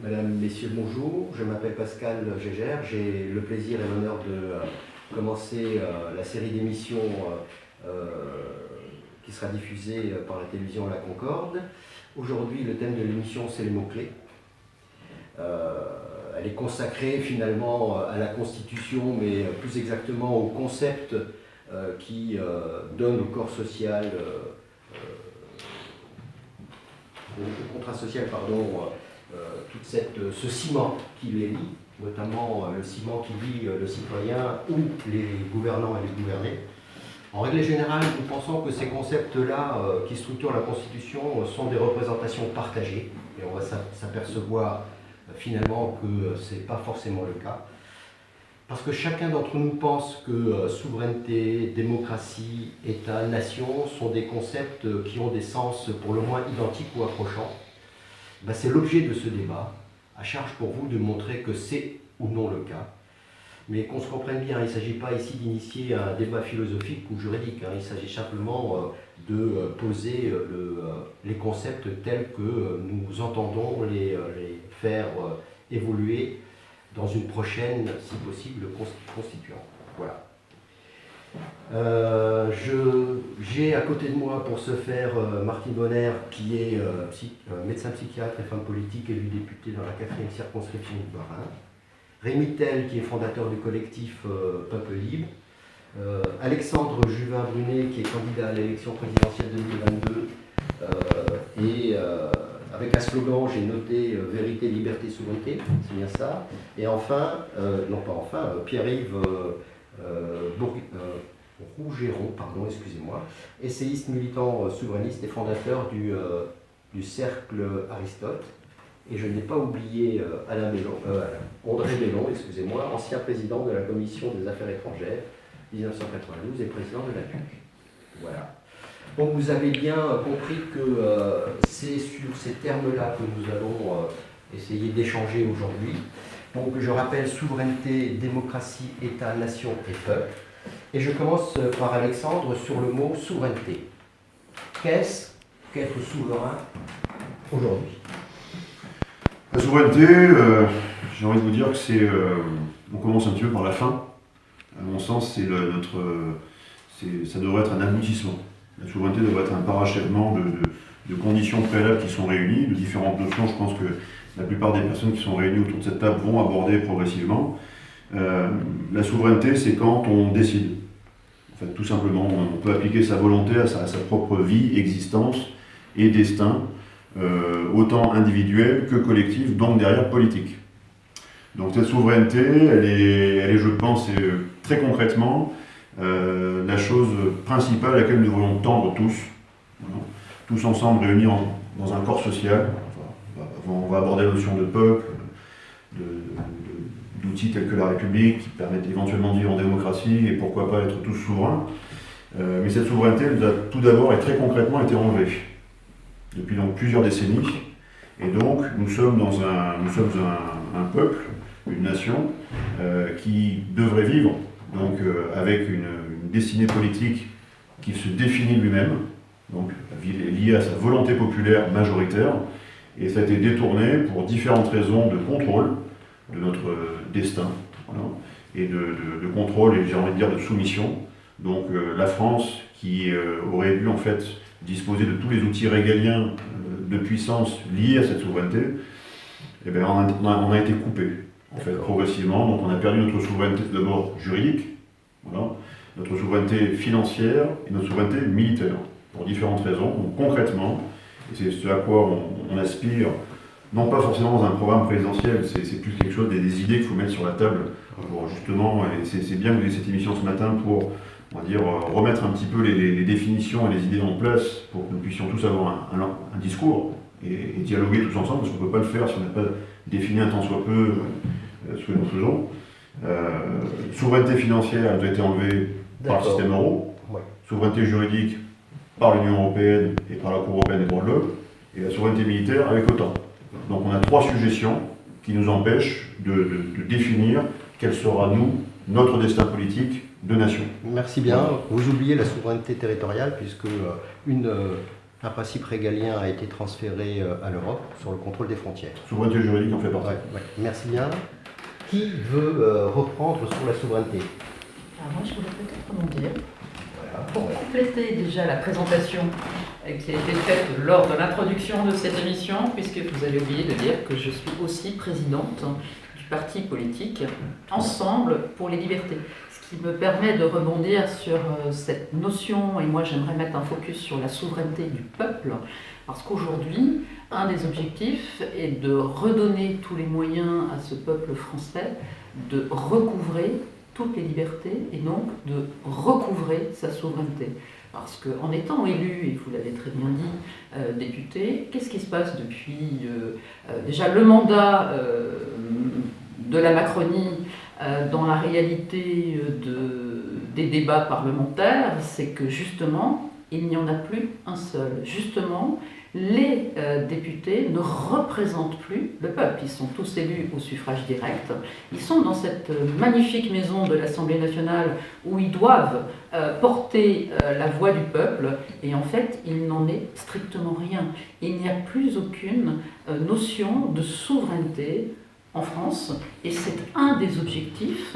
Mesdames, Messieurs, bonjour. Je m'appelle Pascal Gégère. J'ai le plaisir et l'honneur de commencer la série d'émissions qui sera diffusée par la télévision La Concorde. Aujourd'hui, le thème de l'émission, c'est les mots-clés. Elle est consacrée finalement à la Constitution, mais plus exactement au concept qui donne au corps social, au contrat social, pardon, tout ce ciment qui les lie, notamment le ciment qui lie le citoyen ou les gouvernants et les gouvernés. En règle générale, nous pensons que ces concepts-là qui structurent la Constitution sont des représentations partagées, et on va s'apercevoir finalement que ce n'est pas forcément le cas. Parce que chacun d'entre nous pense que souveraineté, démocratie, État, nation sont des concepts qui ont des sens pour le moins identiques ou approchants. Ben, c'est l'objet de ce débat. À charge pour vous de montrer que c'est ou non le cas. Mais qu'on se comprenne bien, il ne s'agit pas ici d'initier un débat philosophique ou juridique. Il s'agit simplement de poser les concepts tels que nous entendons les faire évoluer dans une prochaine, si possible, constituante. Voilà. J'ai à côté de moi pour ce faire Martine Bonner, qui est médecin psychiatre et femme politique, élue députée dans la 4e circonscription du Bas-Rhin. Rémi Tell, qui est fondateur du collectif Peuple Libre. Alexandre Juvin-Brunet, qui est candidat à l'élection présidentielle 2022. Et avec un slogan, j'ai noté vérité, liberté, souveraineté, c'est bien ça. Et enfin, Pierre-Yves Rougeron, pardon, excusez-moi, essayiste militant souverainiste et fondateur du Cercle Aristote. Et je n'ai pas oublié André Mélon, excusez-moi, ancien président de la Commission des Affaires étrangères, 1992, et président de la PUC. Voilà. Donc vous avez bien compris que c'est sur ces termes-là que nous allons essayer d'échanger aujourd'hui. Donc je rappelle souveraineté, démocratie, État, nation et peuple. Et je commence par Alexandre sur le mot souveraineté. Qu'est-ce qu'être souverain aujourd'hui ? La souveraineté, j'ai envie de vous dire que c'est, on commence un petit peu par la fin. À mon sens, ça devrait être un aboutissement. La souveraineté devrait être un parachèvement de conditions préalables qui sont réunies, de différentes notions. Je pense que la plupart des personnes qui sont réunies autour de cette table vont aborder progressivement. La souveraineté, c'est quand on décide. En fait, tout simplement, on peut appliquer sa volonté à sa propre vie, existence et destin, autant individuel que collectif, donc derrière politique. Donc cette souveraineté, elle est je pense, très concrètement, la chose principale à laquelle nous devrions tendre tous, voilà, tous ensemble réunis dans un corps social. On va aborder la notion de peuple, d'outils tels que la République, qui permettent éventuellement de vivre en démocratie, et pourquoi pas être tous souverains. Mais cette souveraineté, elle a tout d'abord et très concrètement été enlevée depuis donc plusieurs décennies. Et donc nous sommes un peuple, une nation, qui devrait vivre donc, avec une destinée politique qui se définit lui-même, donc liée à sa volonté populaire majoritaire, et ça a été détourné pour différentes raisons de contrôle de notre destin, voilà, et de contrôle, et j'ai envie de dire de soumission. Donc la France, qui aurait dû en fait disposer de tous les outils régaliens de puissance liés à cette souveraineté, eh bien, on a été coupé, en fait, progressivement. Donc on a perdu notre souveraineté d'abord juridique, voilà, notre souveraineté financière et notre souveraineté militaire, pour différentes raisons. Donc concrètement, et c'est ce à quoi on aspire, non pas forcément dans un programme présidentiel, c'est plus quelque chose, des idées qu'il faut mettre sur la table, pour justement, et c'est bien que vous ayez cette émission ce matin pour, on va dire, remettre un petit peu les définitions et les idées en place pour que nous puissions tous avoir un discours et dialoguer tous ensemble, parce qu'on ne peut pas le faire si on n'a pas défini un tant soit peu ce que nous faisons. Souveraineté financière, elle a été enlevée par le système euro. Ouais. Souveraineté juridique par l'Union européenne et par la Cour européenne des droits de l'homme. Et la souveraineté militaire avec l'OTAN. Donc on a 3 suggestions qui nous empêchent de définir quel sera, notre destin politique de nation. Merci bien. Vous oubliez la souveraineté territoriale, puisque une Un principe régalien a été transféré à l'Europe sur le contrôle des frontières. Souveraineté juridique en fait partie. Ouais. Merci bien. Qui veut reprendre sur la souveraineté? Alors moi, je voulais peut-être rebondir. Pour compléter déjà la présentation qui a été faite lors de l'introduction de cette émission, puisque vous avez oublié de dire que je suis aussi présidente du parti politique Ensemble pour les libertés. Ce qui me permet de rebondir sur cette notion, et moi j'aimerais mettre un focus sur la souveraineté du peuple, parce qu'aujourd'hui, un des objectifs est de redonner tous les moyens à ce peuple français de recouvrer toutes les libertés et donc de recouvrer sa souveraineté. Parce qu'en étant élu, et vous l'avez très bien dit, député, qu'est-ce qui se passe depuis déjà le mandat de la Macronie dans la réalité des débats parlementaires, c'est que justement, il n'y en a plus un seul. Justement, les députés ne représentent plus le peuple. Ils sont tous élus au suffrage direct. Ils sont dans cette magnifique maison de l'Assemblée nationale où ils doivent porter la voix du peuple. Et en fait, il n'en est strictement rien. Il n'y a plus aucune notion de souveraineté en France. Et c'est un des objectifs,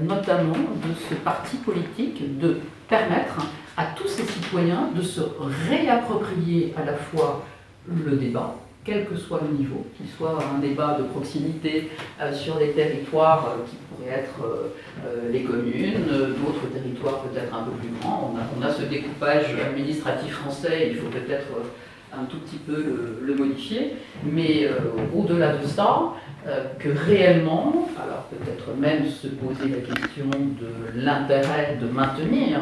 notamment de ce parti politique, de permettre à tous ces citoyens de se réapproprier à la fois le débat, quel que soit le niveau, qu'il soit un débat de proximité sur des territoires qui pourraient être les communes, d'autres territoires peut-être un peu plus grands. On a ce découpage administratif français, il faut peut-être un tout petit peu le modifier, mais au-delà de ça, que réellement, alors peut-être même se poser la question de l'intérêt de maintenir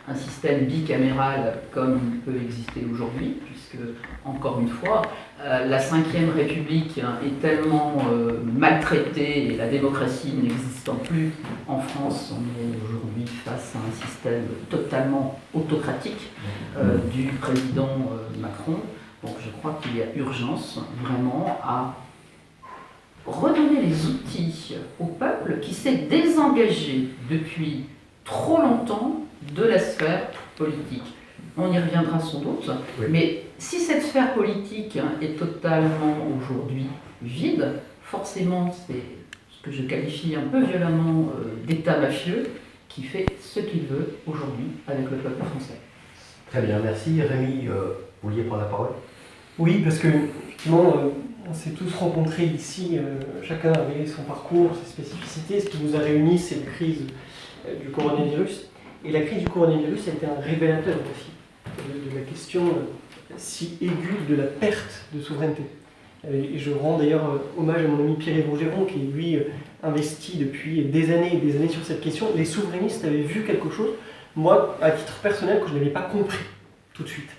un système bicaméral comme il peut exister aujourd'hui, puisque, encore une fois, la Ve République est tellement maltraitée et la démocratie n'existant plus en France, on est aujourd'hui face à un système totalement autocratique du président Macron. Donc je crois qu'il y a urgence vraiment à redonner les outils au peuple qui s'est désengagé depuis trop longtemps de la sphère politique. On y reviendra sans doute, oui. Mais si cette sphère politique est totalement aujourd'hui vide, forcément c'est ce que je qualifie un peu violemment d'État mafieux qui fait ce qu'il veut aujourd'hui avec le peuple français. Très bien, merci. Rémi, vous vouliez prendre la parole? Oui, parce que effectivement, on s'est tous rencontrés ici, chacun avait son parcours, ses spécificités. Ce qui nous a réunis, c'est la crise du coronavirus. Et la crise du coronavirus a été un révélateur aussi de la question si aiguë de la perte de souveraineté. Et je rends d'ailleurs hommage à mon ami Pierre-Yves Rougeron qui, lui, investit depuis des années et des années sur cette question. Les souverainistes avaient vu quelque chose, moi, à titre personnel, que je n'avais pas compris tout de suite.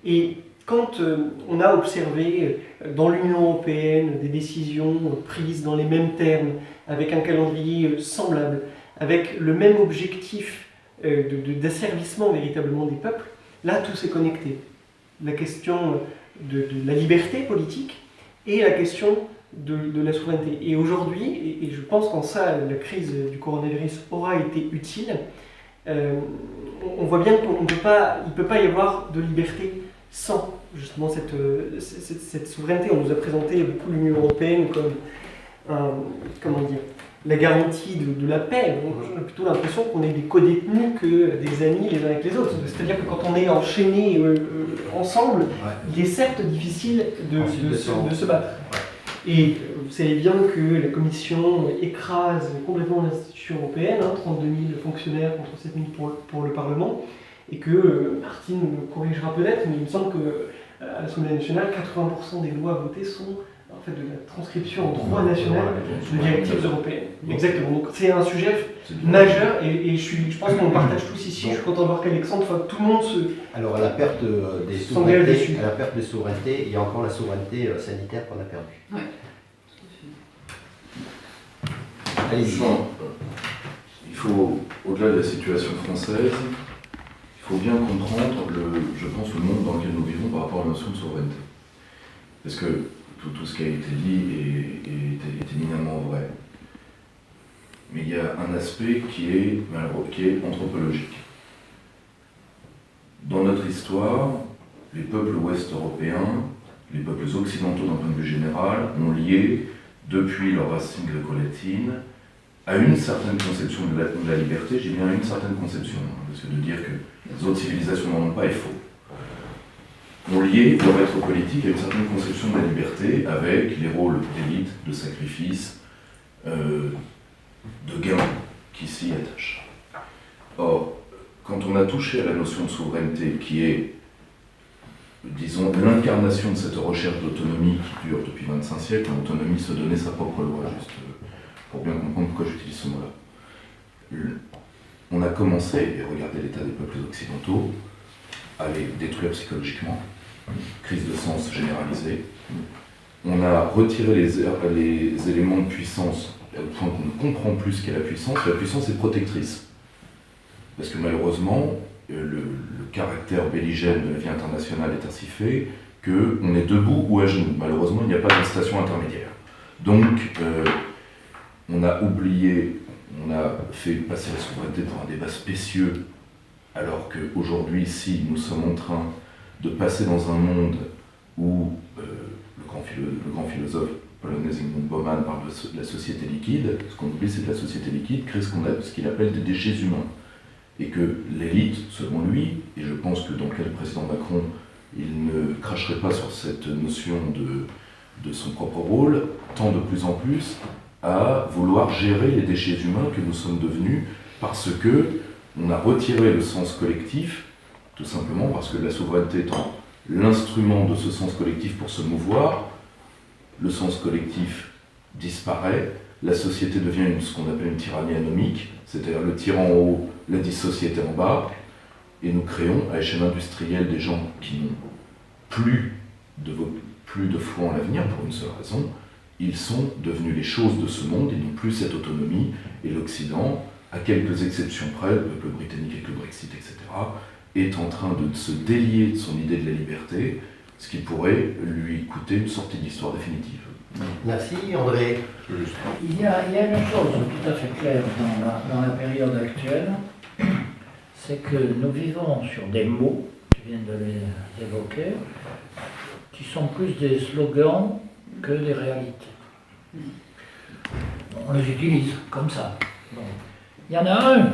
Et quand on a observé dans l'Union européenne des décisions prises dans les mêmes termes, avec un calendrier semblable, avec le même objectif d'asservissement véritablement des peuples, là tout s'est connecté. La question de la liberté politique et la question de la souveraineté. Et aujourd'hui, et je pense qu'en ça la crise du coronavirus aura été utile, on voit bien qu'il ne peut pas y avoir de liberté sans justement cette souveraineté. On nous a présenté beaucoup l'Union européenne comme la garantie de la paix. On a plutôt l'impression qu'on est des co-détenus que des amis les uns avec les autres. C'est-à-dire que quand on est enchaînés ensemble, ouais, il est certes difficile de se battre. Ouais. Et vous savez bien que la Commission écrase complètement l'institution européenne, 32 000 fonctionnaires contre 7 000 pour le Parlement, et que Martine me corrigera peut-être, mais il me semble qu'à l'Assemblée nationale, 80% des lois votées sont en fait de la transcription en droit national de directives européennes. Exactement. Donc c'est un sujet majeur et je pense qu'on le partage tous ici. Je suis content de voir qu'Alexandre, tout le monde se. Alors à la perte des souverainetés, il y a encore la souveraineté sanitaire qu'on a perdue. Ouais. Allez-y. Il faut, au-delà de la situation française, il faut bien comprendre, je pense, le monde dans lequel nous vivons par rapport à la notion de souveraineté. Parce que tout ce qui a été dit est éminemment vrai. Mais il y a un aspect qui est anthropologique. Dans notre histoire, les peuples ouest européens, les peuples occidentaux d'un point de vue général, ont lié, depuis leurs racines gréco-latines, à une certaine conception de la liberté. J'ai bien une certaine conception, parce que de dire que les autres civilisations n'en ont pas est faux. Ont lié leur être politique à une certaine conception de la liberté, avec les rôles d'élite, de sacrifice, de gain qui s'y attachent. Or, quand on a touché à la notion de souveraineté, qui est, disons, l'incarnation de cette recherche d'autonomie qui dure depuis 25 siècles, l'autonomie se donner sa propre loi, juste pour bien comprendre pourquoi j'utilise ce mot-là. On a commencé, et regardez l'état des peuples occidentaux, à les détruire psychologiquement, crise de sens généralisée. On a retiré les éléments de puissance au point qu'on ne comprend plus ce qu'est la puissance. La puissance est protectrice. Parce que malheureusement, le caractère belligène de la vie internationale est ainsi fait qu'on est debout ou à genoux. Malheureusement, il n'y a pas de station intermédiaire. Donc, on a oublié, on a fait passer la souveraineté pour un débat spécieux, alors qu'aujourd'hui, ici, nous sommes en train de passer dans un monde où le grand philosophe polonais Zygmunt Bauman parle de la société liquide. Ce qu'on oublie, c'est que la société liquide crée ce qu'il appelle des déchets humains. Et que l'élite, selon lui, et je pense que dans le cas du président Macron, il ne cracherait pas sur cette notion de son propre rôle, tend de plus en plus à vouloir gérer les déchets humains que nous sommes devenus, parce que on a retiré le sens collectif, tout simplement parce que la souveraineté étant l'instrument de ce sens collectif pour se mouvoir, le sens collectif disparaît, la société devient ce qu'on appelle une tyrannie anomique, c'est-à-dire le tyran en haut, la société en bas, et nous créons à l'échelle industrielle des gens qui n'ont plus de foi en l'avenir pour une seule raison, ils sont devenus les choses de ce monde, ils n'ont plus cette autonomie, et l'Occident, à quelques exceptions près, le peuple britannique avec le Brexit, etc., est en train de se délier de son idée de la liberté, ce qui pourrait lui coûter une sortie d'histoire définitive. Merci André. Il y a une chose tout à fait claire dans la période actuelle, c'est que nous vivons sur des mots, tu viens de les évoquer, qui sont plus des slogans que des réalités. On les utilise comme ça. Bon. Il y en a un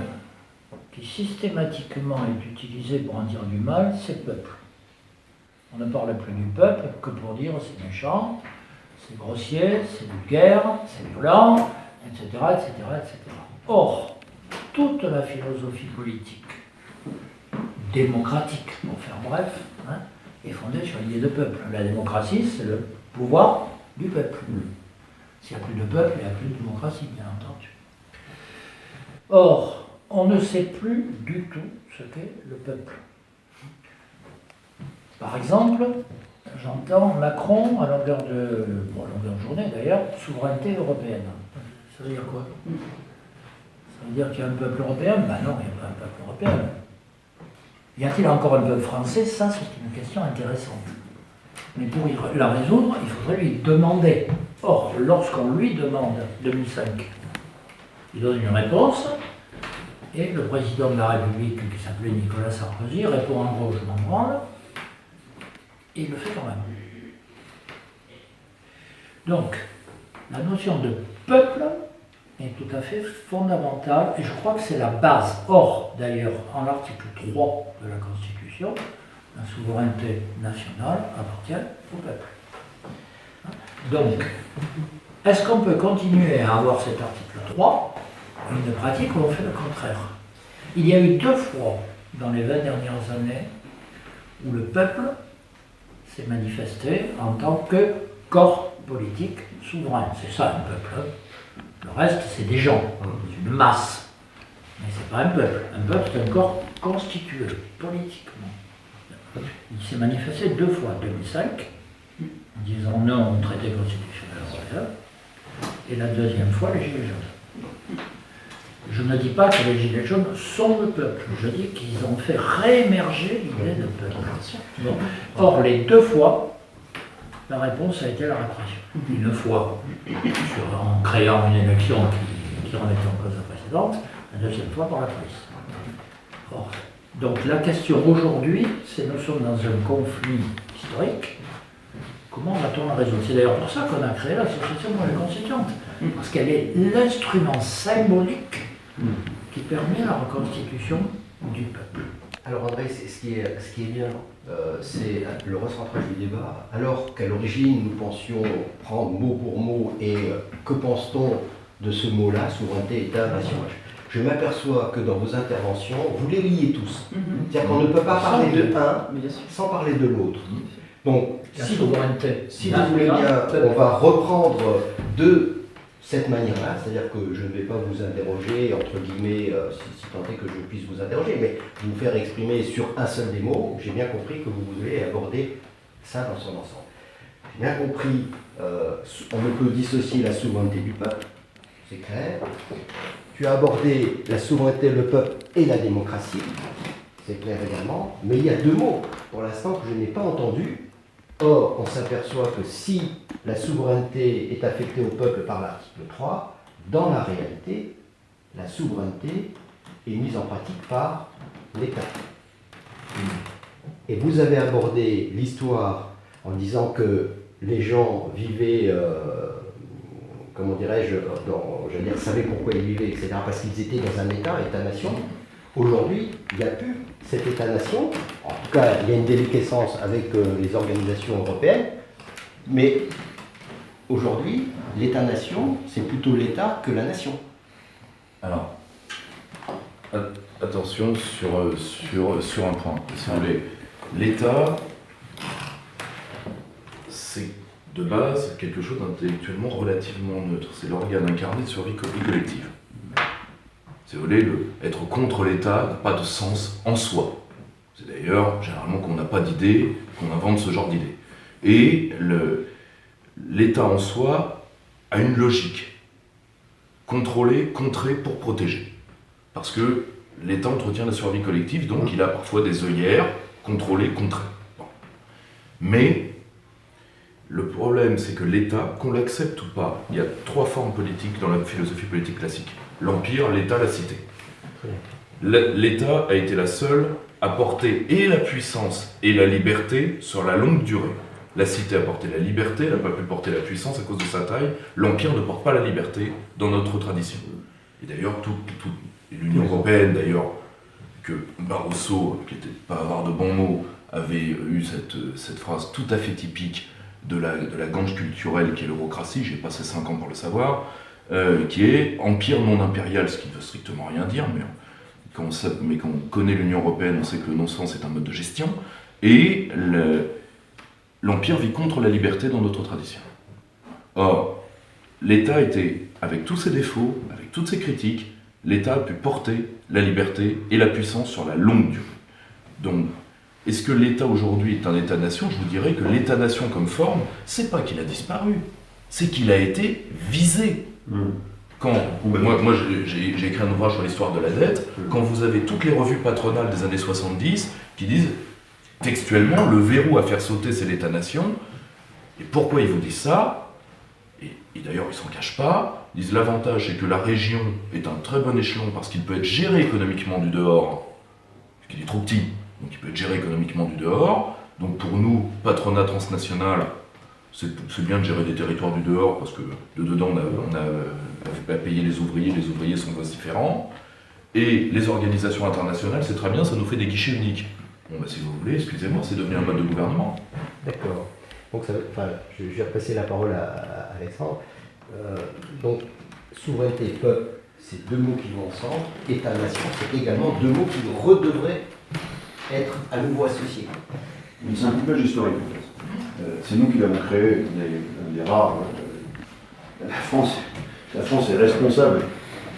qui systématiquement est utilisé pour en dire du mal, c'est le peuple. On ne parle plus du peuple que pour dire c'est méchant, c'est grossier, c'est vulgaire, c'est violent, etc., etc., etc. Or, toute la philosophie politique, démocratique, pour faire bref, est fondée sur l'idée de peuple. La démocratie, c'est le pouvoir du peuple. S'il n'y a plus de peuple, il n'y a plus de démocratie, bien entendu. Or, on ne sait plus du tout ce qu'est le peuple. Par exemple, j'entends Macron, à longueur de journée d'ailleurs, souveraineté européenne. Ça veut dire quoi? Ça veut dire qu'il y a un peuple européen? Ben non, il n'y a pas un peuple européen. Y a-t-il encore un peuple français? Ça, c'est une question intéressante. Mais pour la résoudre, il faudrait lui demander. Or, lorsqu'on lui demande 2005, il donne une réponse, et le président de la République, qui s'appelait Nicolas Sarkozy, répond en gros, je m'en branle, et il le fait quand même. Donc, la notion de peuple est tout à fait fondamentale, et je crois que c'est la base. Or, d'ailleurs, en l'article 3 de la Constitution, la souveraineté nationale appartient au peuple. Donc, est-ce qu'on peut continuer à avoir cet article 3, une pratique où on fait le contraire? Il y a eu 2 fois dans les 20 dernières années où le peuple s'est manifesté en tant que corps politique souverain. C'est ça un peuple. Le reste, c'est des gens, c'est une masse. Mais c'est pas un peuple. Un peuple, c'est un corps constitué politiquement. Il s'est manifesté 2 fois, 2005, en disant non au traité constitutionnel européen, et la deuxième fois, les Gilets jaunes. Je ne dis pas que les Gilets jaunes sont le peuple, je dis qu'ils ont fait réémerger l'idée de peuple. Bon. Or, les 2 fois, la réponse a été la répression. Une fois en créant une élection qui remettait en cause la précédente, la deuxième fois par la police. Or, Donc la question aujourd'hui, c'est nous sommes dans un conflit historique. Comment va-t-on le résoudre? C'est d'ailleurs pour ça qu'on a créé l'association mondiale constituante, parce qu'elle est l'instrument symbolique qui permet la reconstitution du peuple. Alors André, ce qui est bien, c'est le recentrage du débat. Alors qu'à l'origine, nous pensions prendre mot pour mot et que pense-t-on de ce mot-là, souveraineté, État, nation? Je m'aperçois que dans vos interventions, vous les liez tous. C'est-à-dire qu'on ne peut pas parler de un sans parler de l'autre. Donc, si vous voulez bien, on va reprendre de cette manière-là, c'est-à-dire que je ne vais pas vous interroger, entre guillemets, si tant est que je puisse vous interroger, mais vous faire exprimer sur un seul des mots. J'ai bien compris que vous voulez aborder ça dans son ensemble. J'ai bien compris, on ne peut dissocier la souveraineté du peuple, c'est clair. Tu as abordé la souveraineté, le peuple et la démocratie, c'est clair également, mais il y a deux mots, pour l'instant, que je n'ai pas entendus. Or, on s'aperçoit que si la souveraineté est affectée au peuple par l'article 3, dans la réalité, la souveraineté est mise en pratique par l'État. Et vous avez abordé l'histoire en disant que les gens vivaient, comment dirais-je, savaient pourquoi ils vivaient, etc., parce qu'ils étaient dans un État-nation. Aujourd'hui, il n'y a plus cet État-nation. En tout cas, il y a une déliquescence avec les organisations européennes. Mais aujourd'hui, l'État-nation, c'est plutôt l'État que la nation. Alors, attention sur un point. Si vous voulez, l'État, c'est de base quelque chose d'intellectuellement relativement neutre. C'est l'organe incarné de survie collective. Si vous voulez, être contre l'État n'a pas de sens en soi. C'est d'ailleurs généralement qu'on n'a pas d'idée, qu'on invente ce genre d'idée. Et l'État en soi a une logique. Contrôler, contrer pour protéger. Parce que l'État entretient la survie collective, donc il a parfois des œillères, contrôler, contrer. Bon. Mais le problème, c'est que l'État, qu'on l'accepte ou pas, il y a trois formes politiques dans la philosophie politique classique. L'Empire, l'État, la cité. L'État a été la seule à porter et la puissance et la liberté sur la longue durée. La cité a porté la liberté, elle n'a pas pu porter la puissance à cause de sa taille. L'Empire ne porte pas la liberté dans notre tradition. Et d'ailleurs, l'Union européenne, d'ailleurs, que Barroso, qui n'était pas avoir de bons mots, avait eu cette phrase tout à fait typique de la gange culturelle qui est l'eurocratie, j'ai passé 5 ans pour le savoir, qui est empire non impérial, ce qui ne veut strictement rien dire, mais quand on connaît l'Union européenne, on sait que le non-sens est un mode de gestion, et l'empire vit contre la liberté dans notre tradition. Or, l'État était, avec tous ses défauts, avec toutes ses critiques, l'État a pu porter la liberté et la puissance sur la longue durée. Donc, est-ce que l'État aujourd'hui est un État-nation? Je vous dirais que l'État-nation comme forme, c'est pas qu'il a disparu, c'est qu'il a été visé. Moi j'ai écrit un ouvrage sur l'histoire de la dette, quand vous avez toutes les revues patronales des années 70 qui disent textuellement le verrou à faire sauter c'est l'État-nation, et pourquoi ils vous disent ça? Et d'ailleurs ils s'en cachent pas, ils disent l'avantage c'est que la région est un très bon échelon parce qu'il peut être géré économiquement du dehors, parce qu'il est trop petit, donc il peut être géré économiquement du dehors, donc pour nous, patronat transnational, c'est bien de gérer des territoires du dehors parce que de dedans on a payé les ouvriers sont vociférants. Et les organisations internationales, c'est très bien, ça nous fait des guichets uniques. Bon, bah, si vous voulez, excusez-moi, c'est devenu un mode de gouvernement. D'accord. Donc, je vais repasser la parole à Alexandre. Donc, souveraineté, peuple, c'est deux mots qui vont ensemble. État-nation, c'est également deux mots qui devraient être à nouveau associés. C'est un coupage historique, en fait. C'est nous qui l'avons créé, on est rares. La France est responsable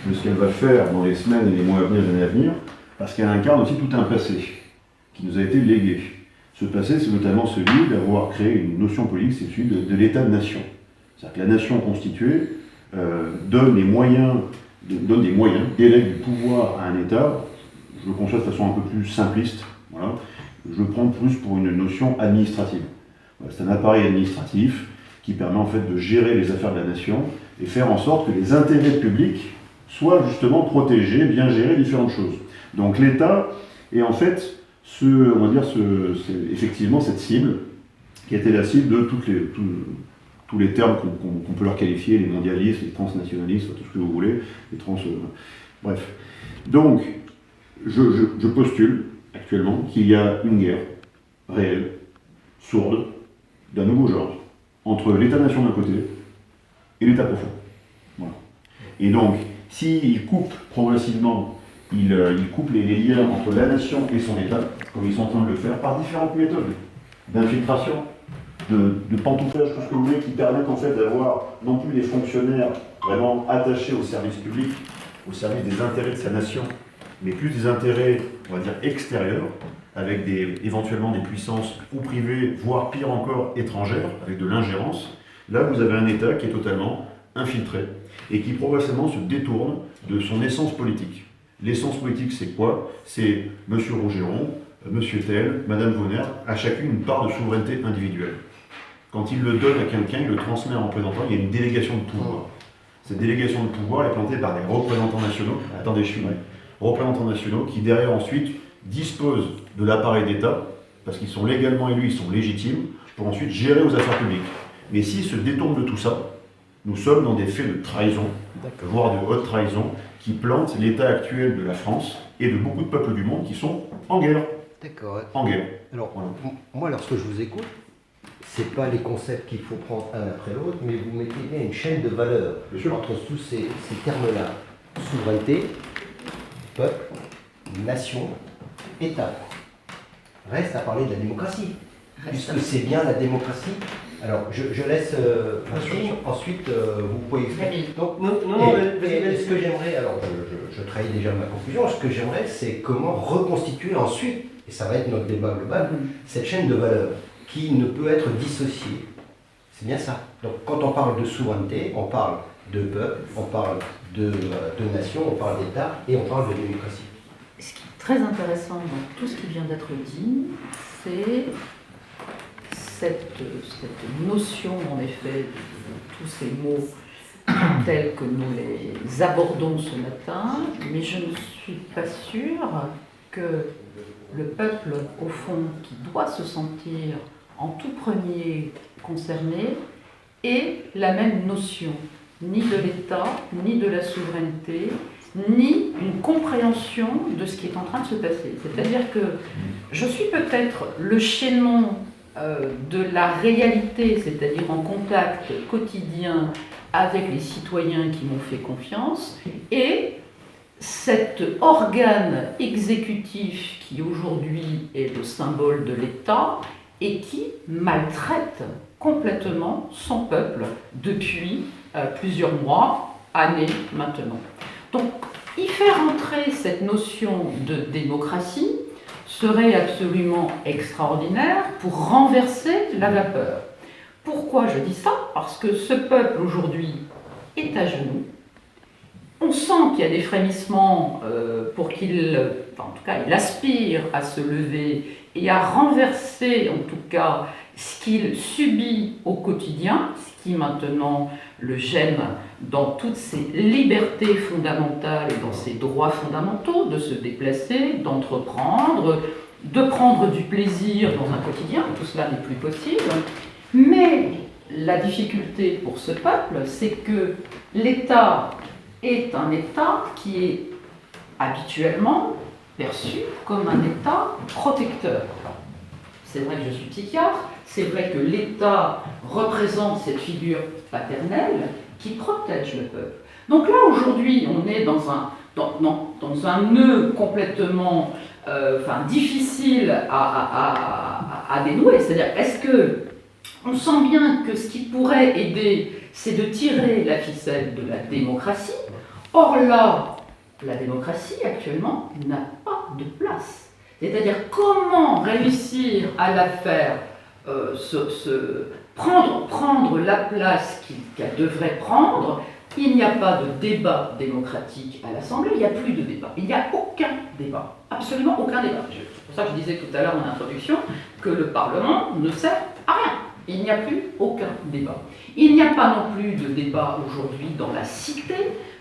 de ce qu'elle va faire dans les semaines et les mois à venir, les années à venir, parce qu'elle incarne aussi tout un passé qui nous a été légué. Ce passé, c'est notamment celui d'avoir créé une notion politique, c'est celui de l'État-nation. C'est-à-dire que la nation constituée donne des moyens, délègue du pouvoir à un État. Je le conçois de façon un peu plus simpliste. Voilà. Je le prends plus pour une notion administrative. Voilà, c'est un appareil administratif qui permet en fait de gérer les affaires de la nation et faire en sorte que les intérêts publics soient justement protégés, bien gérés, différentes choses. Donc l'État Et en fait, on va dire, c'est effectivement cette cible qui a été la cible de tous les termes qu'on peut leur qualifier, les mondialistes, les transnationalistes, tout ce que vous voulez, les bref. Donc, je postule actuellement qu'il y a une guerre réelle, sourde, d'un nouveau genre, entre l'État-nation d'un côté et l'État profond. Voilà. Et donc, s'il coupe progressivement, il coupe les liens entre la nation et son État, comme ils sont en train de le faire, par différentes méthodes d'infiltration, de pantouflage, tout ce que vous voulez, qui permettent en fait d'avoir non plus des fonctionnaires vraiment attachés au service public, au service des intérêts de sa nation, mais plus des intérêts, on va dire, extérieurs, avec éventuellement des puissances ou privées, voire pire encore, étrangères, avec de l'ingérence. Là, vous avez un État qui est totalement infiltré et qui progressivement se détourne de son essence politique. L'essence politique, c'est quoi? C'est M. Rougeron, M. Tel, Mme Vonner, à chacune une part de souveraineté individuelle. Quand il le donne à quelqu'un, il le transmet à un représentant, il y a une délégation de pouvoir. Cette délégation de pouvoir est plantée par des représentants nationaux, attendez, je suis vrai, représentants nationaux qui derrière ensuite disposent de l'appareil d'État, parce qu'ils sont légalement élus, ils sont légitimes, pour ensuite gérer aux affaires publiques. Mais s'ils se détournent de tout ça, nous sommes dans des faits de trahison, voire de haute trahison, qui plantent l'état actuel de la France et de beaucoup de peuples du monde qui sont en guerre. D'accord. En guerre. Alors, moi, lorsque je vous écoute, c'est pas les concepts qu'il faut prendre un après l'autre, mais vous mettez bien une chaîne de valeurs entre tous ces termes-là. Souveraineté, peuple, nation, État. Reste à parler de la démocratie, puisque c'est bien la démocratie. Alors, je laisse ensuite vous pouvez expliquer. Donc, ce que j'aimerais, alors je trahis déjà ma conclusion, ce que j'aimerais, c'est comment reconstituer ensuite, et ça va être notre débat global, cette chaîne de valeurs qui ne peut être dissociée. C'est bien ça. Donc, quand on parle de souveraineté, on parle de peuple, on parle de nation, on parle d'État et on parle de démocratie. Ce qui est très intéressant dans tout ce qui vient d'être dit, c'est cette notion, en effet, de tous ces mots tels que nous les abordons ce matin, mais je ne suis pas sûre que le peuple, au fond, qui doit se sentir en tout premier concerné, ait la même notion, ni de l'État, ni de la souveraineté, ni une compréhension de ce qui est en train de se passer. C'est-à-dire que je suis peut-être le chaînon de la réalité, c'est-à-dire en contact quotidien avec les citoyens qui m'ont fait confiance, et cet organe exécutif qui aujourd'hui est le symbole de l'État et qui maltraite complètement son peuple depuis plusieurs mois, années maintenant. Donc, y faire entrer cette notion de démocratie serait absolument extraordinaire pour renverser la vapeur. Pourquoi je dis ça? Parce que ce peuple aujourd'hui est à genoux. On sent qu'il y a des frémissements pour qu'il, en tout cas, il aspire à se lever et à renverser, en tout cas, ce qu'il subit au quotidien, ce qui maintenant le gêne dans toutes ses libertés fondamentales et dans ses droits fondamentaux, de se déplacer, d'entreprendre, de prendre du plaisir dans un quotidien, tout cela n'est plus possible. Mais la difficulté pour ce peuple, c'est que l'État est un État qui est habituellement perçu comme un État protecteur. C'est vrai que je suis psychiatre, c'est vrai que l'État représente cette figure paternelle qui protège le peuple. Donc là, aujourd'hui, on est dans un nœud complètement difficile à dénouer. C'est-à-dire, est-ce que on sent bien que ce qui pourrait aider, c'est de tirer la ficelle de la démocratie. Or là, la démocratie, actuellement, n'a pas de place. C'est-à-dire, comment réussir à la faire prendre la place qu'elle devrait prendre. Il n'y a pas de débat démocratique à l'Assemblée, il n'y a plus de débat. Il n'y a aucun débat, absolument aucun débat. C'est pour ça que je disais tout à l'heure en introduction que le Parlement ne sert à rien. Il n'y a plus aucun débat. Il n'y a pas non plus de débat aujourd'hui dans la cité,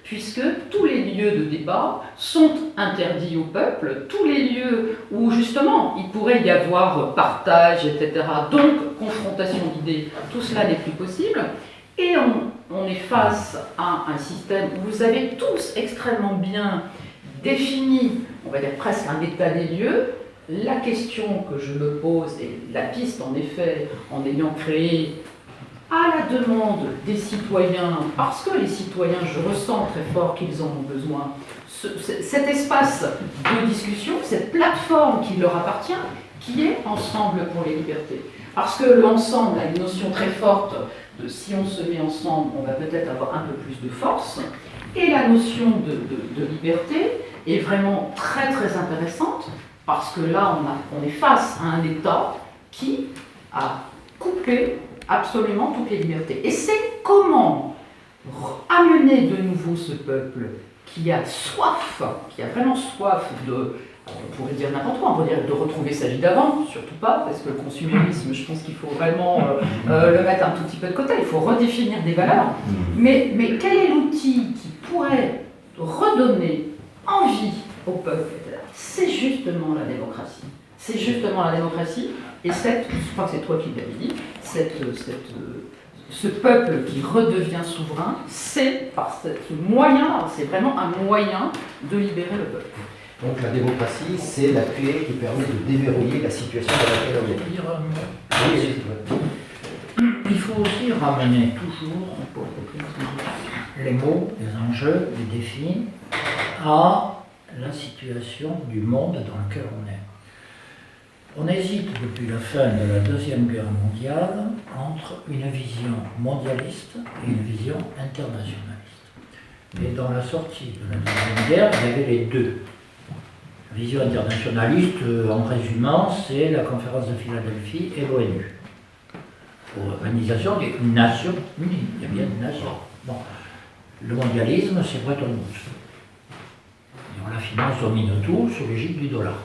puisque tous les lieux de débat sont interdits au peuple, tous les lieux où justement il pourrait y avoir partage, etc., donc confrontation d'idées, tout cela n'est plus possible. Et on est face à un système où vous avez tous extrêmement bien défini, on va dire presque un état des lieux. La question que je me pose, et la piste en effet, en ayant créé à la demande des citoyens, parce que les citoyens, je ressens très fort qu'ils en ont besoin, cet espace de discussion, cette plateforme qui leur appartient, qui est Ensemble pour les libertés. Parce que l'ensemble a une notion très forte de si on se met ensemble, on va peut-être avoir un peu plus de force, et la notion de liberté est vraiment très très intéressante, parce que là on est face à un État qui a coupé absolument toutes les libertés. Et c'est comment amener de nouveau ce peuple qui a soif, qui a vraiment soif de, on pourrait dire n'importe quoi, on pourrait dire de retrouver sa vie d'avant, surtout pas, parce que le consumérisme, je pense qu'il faut vraiment le mettre un tout petit peu de côté, il faut redéfinir des valeurs. Mais quel est l'outil qui pourrait redonner envie au peuple? C'est justement la démocratie. C'est justement la démocratie, et je crois que c'est toi qui l'avais dit, ce peuple qui redevient souverain, c'est par ce moyen, c'est vraiment un moyen de libérer le peuple. Donc la démocratie, c'est la clé qui permet de déverrouiller la situation dans laquelle on est. Il faut aussi ramener toujours les mots, les enjeux, les défis à la situation du monde dans lequel on est. On hésite depuis la fin de la Deuxième Guerre mondiale entre une vision mondialiste et une vision internationaliste. Et dans la sortie de la Deuxième Guerre, il y avait les deux. La vision internationaliste, en résumant, c'est la conférence de Philadelphie et l'ONU. L'Organisation des Nations Unies. Il y a bien une nation. Bon. Le mondialisme, c'est Bretton Woods. La finance domine tout sous l'égide du dollar.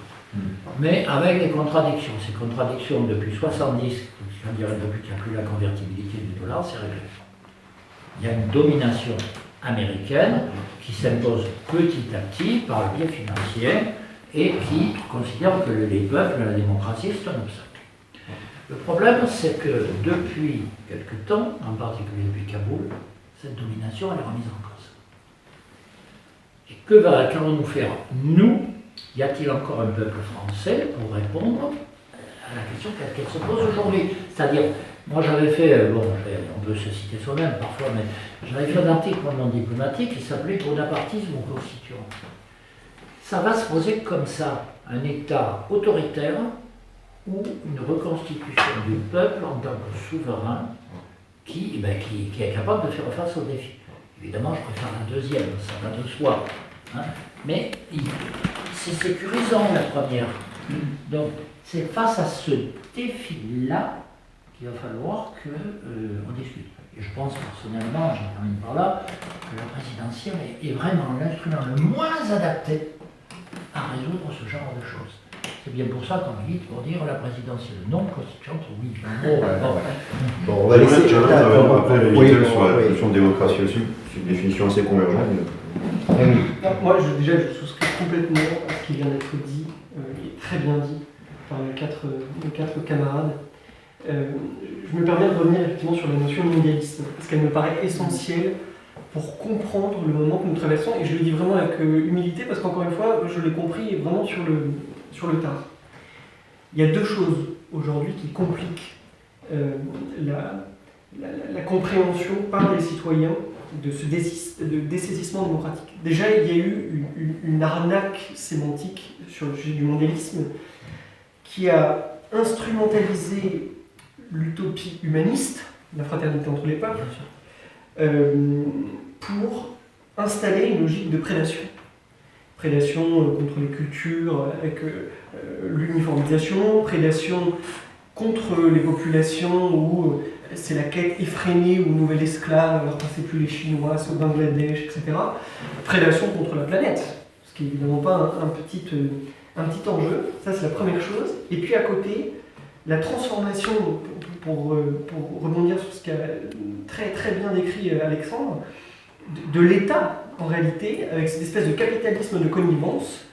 Mais avec des contradictions. Ces contradictions, depuis 70, je dirais depuis qu'il n'y a plus la convertibilité du dollar, c'est réglé. Il y a une domination américaine qui s'impose petit à petit par le biais financier et qui considère que les peuples, la démocratie, c'est un obstacle. Le problème, c'est que depuis quelque temps, en particulier depuis Kaboul, cette domination elle est remise en cause. Et qu'allons-nous faire, nous? Y a-t-il encore un peuple français pour répondre à la question qu'elle se pose aujourd'hui? C'est-à-dire, moi j'avais fait, on peut se citer soi-même parfois, mais j'avais fait un article dans mon diplomatique qui s'appelait Bonapartisme ou constituant. Ça va se poser comme ça, un État autoritaire ou une reconstitution du peuple en tant que souverain qui est capable de faire face aux défis. Évidemment, je préfère la deuxième, ça va de soi. Hein, mais c'est sécurisant la première. Donc, c'est face à ce défi-là qu'il va falloir qu'on discute. Et je pense personnellement, j'en termine par là, que la présidentielle est vraiment l'instrument le moins adapté à résoudre ce genre de choses. C'est bien pour ça qu'on milite pour dire la présidentielle non constituante, oui. Bon, on va laisser. Après, l'éviter sur la notion de démocratie aussi, c'est une définition assez convergente. Moi, je souscris complètement à ce qui vient d'être dit, il est très bien dit par les quatre camarades. Je me permets de revenir effectivement sur la notion de mondialisme, parce qu'elle me paraît essentielle pour comprendre le moment que nous traversons, et je le dis vraiment avec humilité, parce qu'encore une fois, je l'ai compris vraiment sur le tard. Il y a deux choses aujourd'hui qui compliquent la compréhension par les citoyens de ce dessaisissement démocratique. Déjà, il y a eu une arnaque sémantique sur le sujet du mondialisme qui a instrumentalisé l'utopie humaniste, la fraternité entre les peuples, pour installer une logique de prédation. Prédation contre les cultures avec l'uniformisation, prédation contre les populations où c'est la quête effrénée au nouvel esclave, alors c'est plus les Chinois, c'est au Bangladesh, etc. Prédation contre la planète, ce qui n'est évidemment pas un petit enjeu, ça c'est la première chose. Et puis à côté, la transformation, pour rebondir sur ce qu'a très, très bien décrit Alexandre, de l'État, en réalité, avec cette espèce de capitalisme de connivence,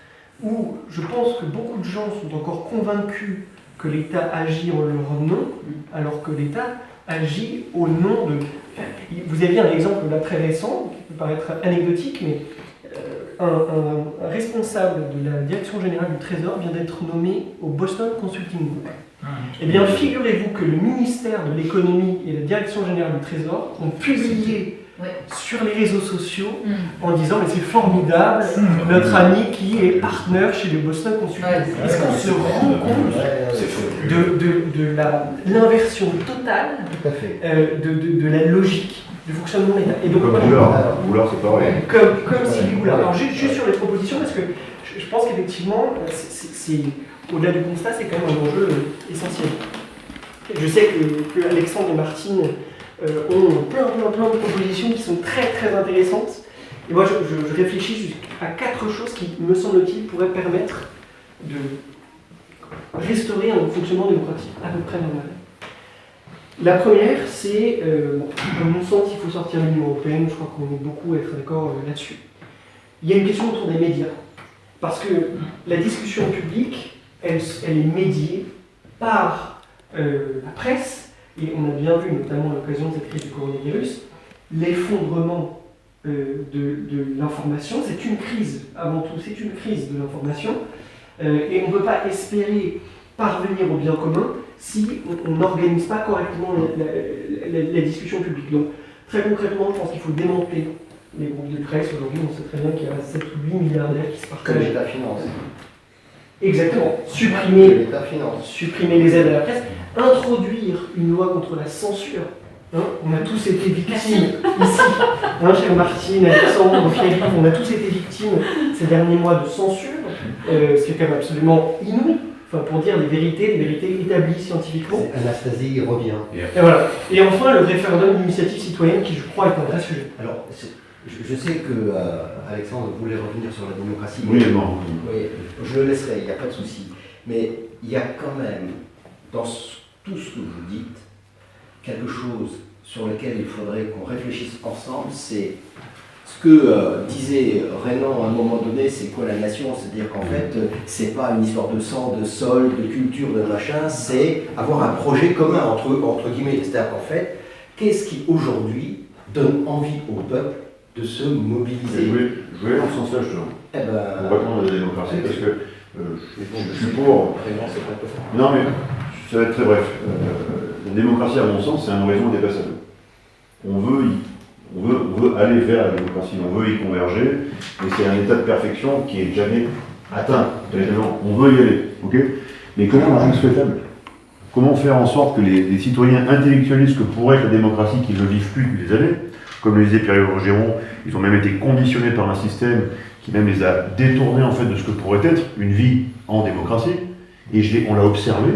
où je pense que beaucoup de gens sont encore convaincus que l'État agit en leur nom, alors que l'État agit au nom de... Vous avez un exemple là très récent, qui peut paraître anecdotique, mais un responsable de la Direction Générale du Trésor vient d'être nommé au Boston Consulting Group. Eh bien, figurez-vous que le ministère de l'Économie et la Direction Générale du Trésor ont publié sur les réseaux sociaux en disant mais c'est formidable, notre ami qui est partenaire chez le Boston Consulting Group. Est-ce qu'on se rend compte de l'inversion totale de la logique du fonctionnement de l'État? Et donc, Boulard, c'est pareil. Comme Sylvie Goulard. Alors, juste sur les propositions, parce que je pense qu'effectivement, c'est au-delà du constat, c'est quand même un enjeu essentiel. Je sais que Alexandre et Martine ont plein de propositions qui sont très très intéressantes. Et moi, je réfléchis à 4 choses qui, me semble-t-il, pourraient permettre de restaurer un fonctionnement démocratique à peu près normal. La première, c'est, à mon sens, il faut sortir de l'Union européenne, je crois qu'on est beaucoup à être d'accord là-dessus. Il y a une question autour des médias. Parce que la discussion publique, elle est médiée par la presse, et on a bien vu, notamment à l'occasion de cette crise du coronavirus, l'effondrement de l'information. C'est une crise, avant tout, c'est une crise de l'information, et on ne peut pas espérer parvenir au bien commun si on n'organise pas correctement la discussion publique. Donc, très concrètement, je pense qu'il faut démanteler les groupes de presse. Aujourd'hui, on sait très bien qu'il y a 7 ou 8 milliardaires qui se partagent. Que l'État finance. Exactement. Supprimer les aides à la presse, introduire une loi contre la censure. Hein, on a tous été victimes ici, cher Martine, Alexandre, Philippe, on a tous été victimes ces derniers mois de censure, ce qui est quand même absolument inouï. Enfin, pour dire les vérités établies scientifiquement. Anastasie revient. Et voilà. Et enfin, le référendum d'initiative citoyenne, qui je crois est un vrai sujet. Alors, je sais que Alexandre voulait revenir sur la démocratie. Oui, non. Oui, je le laisserai, il n'y a pas de souci. Mais il y a quand même, dans tout ce que vous dites, quelque chose sur lequel il faudrait qu'on réfléchisse ensemble, c'est ce que disait Renan à un moment donné, c'est quoi la nation? C'est-à-dire qu'en fait, c'est pas une histoire de sang, de sol, de culture, de machin, c'est avoir un projet commun entre guillemets. C'est-à-dire qu'en fait, qu'est-ce qui aujourd'hui donne envie au peuple de se mobiliser? Je voulais dans ce sens-là, justement. Pour répondre à la démocratie, parce que je suis pour. Non, mais ça va être très bref. La démocratie, à mon sens, c'est un horizon indépassable. On veut aller vers la démocratie, on veut y converger, et c'est un état de perfection qui est jamais atteint. On veut y aller, ok? Mais comment la rendre souhaitable? Comment faire en sorte que les citoyens intellectualisent que pourrait être la démocratie qu'ils ne vivent plus depuis des années? Comme le disait Pierre Géron, ils ont même été conditionnés par un système qui même les a détournés en fait de ce que pourrait être une vie en démocratie. Et on l'a observé,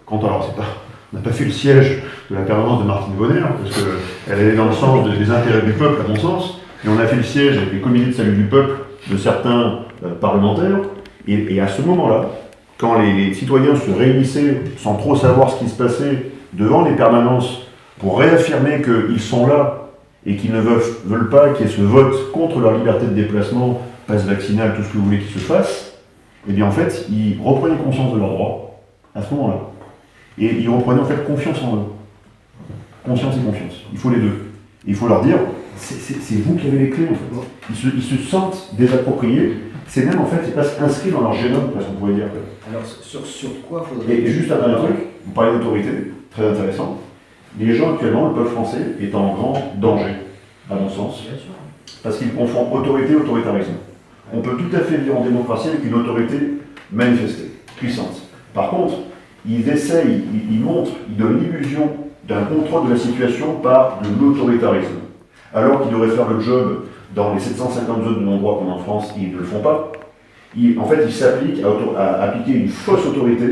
on n'a pas fait le siège de la permanence de Martine Bonner, parce qu'elle allait dans le sens des intérêts du peuple, à mon sens, et on a fait le siège avec les comités de salut du peuple de certains parlementaires, et à ce moment-là, quand les citoyens se réunissaient sans trop savoir ce qui se passait devant les permanences pour réaffirmer qu'ils sont là et qu'ils ne veulent pas qu'il y ait ce vote contre leur liberté de déplacement, passe vaccinal, tout ce que vous voulez qu'il se fasse, eh bien en fait, ils reprenaient conscience de leurs droits à ce moment-là. Et ils reprenaient en fait confiance en eux. Conscience et confiance. Il faut les deux. Et il faut leur dire, c'est vous qui avez les clés en fait. Ils se sentent désappropriés. C'est même en fait, c'est pas inscrit dans leur génome, parce qu'on pourrait dire. Alors sur quoi faudrait... Et juste un dernier truc, vous parlez d'autorité, très intéressant. Les gens actuellement, le peuple français, est en grand danger, à mon sens, parce qu'ils confondent autorité et autoritarisme. On peut tout à fait vivre en démocratie avec une autorité manifestée, puissante. Par contre, ils essayent, ils montrent, ils donnent l'illusion d'un contrôle de la situation par de l'autoritarisme. Alors qu'ils devraient faire le job dans les 750 zones de non-droit qu'on a en France, ils ne le font pas. En fait, ils s'appliquent à appliquer une fausse autorité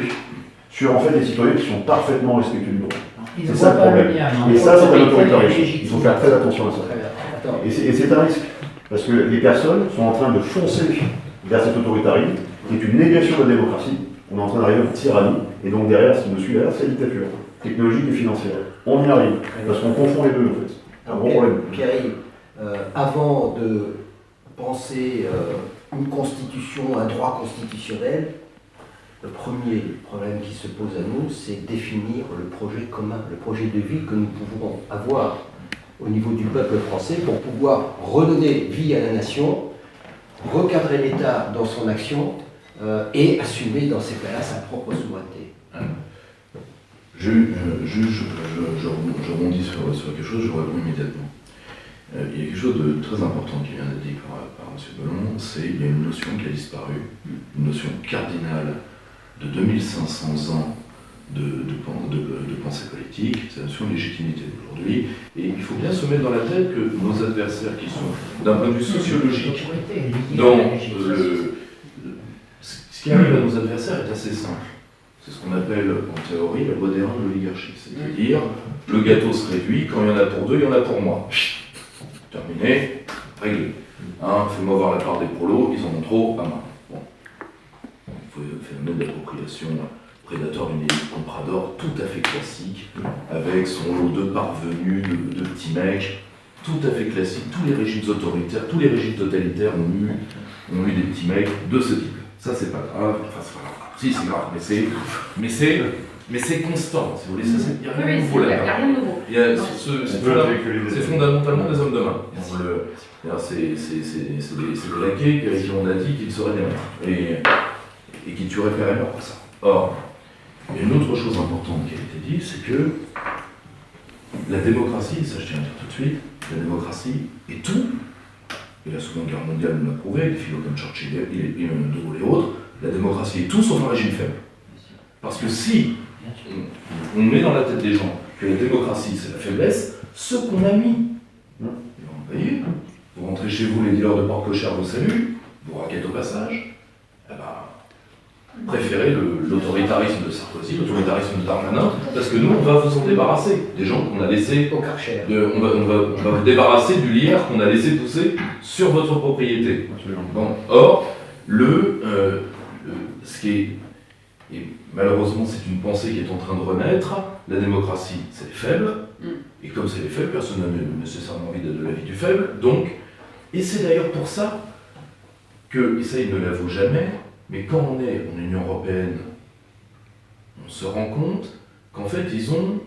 sur en fait, des citoyens qui sont parfaitement respectueux du droit. C'est ça le problème. Et ça, c'est un autoritarisme. Il faut faire très attention à ça. Et c'est un risque. Parce que les personnes sont en train de foncer vers cet autoritarisme, qui est une négation de la démocratie. On est en train d'arriver en tyrannie, et donc derrière, ce qui nous suit derrière, c'est la dictature, technologique et financière. On y arrive, parce qu'on confond les deux en fait. Un gros problème. Pierre, avant de penser une constitution, un droit constitutionnel, le premier problème qui se pose à nous, c'est définir le projet commun, le projet de vie que nous pouvons avoir au niveau du peuple français pour pouvoir redonner vie à la nation, recadrer l'État dans son action et assumer dans ces cas-là sa propre souveraineté. Je rebondis sur quelque chose, je réponds immédiatement. Il y a quelque chose de très important qui vient d'être dit par M. Bellon, c'est qu'il y a une notion qui a disparu, une notion cardinale de 2500 ans de pensée politique, c'est la notion de légitimité d'aujourd'hui. Et il faut bien se mettre dans la tête que nos adversaires, qui sont d'un point de vue sociologique, ce qui arrive à nos adversaires est assez simple. C'est ce qu'on appelle en théorie la loi des reins de l'oligarchie. C'est-à-dire, le gâteau se réduit, quand il y en a pour deux, il y en a pour moi. Terminé, réglé. Hein, fais-moi voir la part des prolos, ils en ont trop à main. Bon. Il faut le phénomène d'appropriation prédateur d'une élite comprador tout à fait classique, avec son lot de parvenus, de petits mecs, tout à fait classique. Tous les régimes autoritaires, tous les régimes totalitaires ont eu des petits mecs de ce type. Ça, c'est pas grave. Enfin, c'est pas grave. Si, c'est grave, mais c'est constant, si vous voulez. Il n'y a rien de nouveau là-dedans. C'est fondamentalement des hommes de main. C'est des laquais qui on a dit qu'ils seraient des maîtres et qui tueraient Père et Mère pour ça. Or, il y a une autre chose importante qui a été dite, c'est que la démocratie, ça je tiens à dire tout de suite, la démocratie est tout, et la Seconde Guerre mondiale nous l'a prouvé, avec des philosophes comme Churchill et De Gaulle et autres, la démocratie est tout sauf un régime faible. Parce que si on met dans la tête des gens que la démocratie c'est la faiblesse, ce qu'on a mis, ils vont payer. Vous rentrez chez vous, les dealers de porc cochère vous saluent, vous raquettent au passage, eh ben, préférez l'autoritarisme de Sarkozy, l'autoritarisme de Darmanin, parce que nous on va vous en débarrasser, des gens qu'on a laissés, on va vous débarrasser du lierre qu'on a laissé pousser sur votre propriété. Bon, or, ce qui est, et malheureusement c'est une pensée qui est en train de renaître, la démocratie c'est les faibles, et comme c'est les faibles, personne n'a nécessairement envie de la vie du faible, donc, et c'est d'ailleurs pour ça que, et ça il ne l'avoue jamais, mais quand on est en Union Européenne, on se rend compte qu'en fait ils ont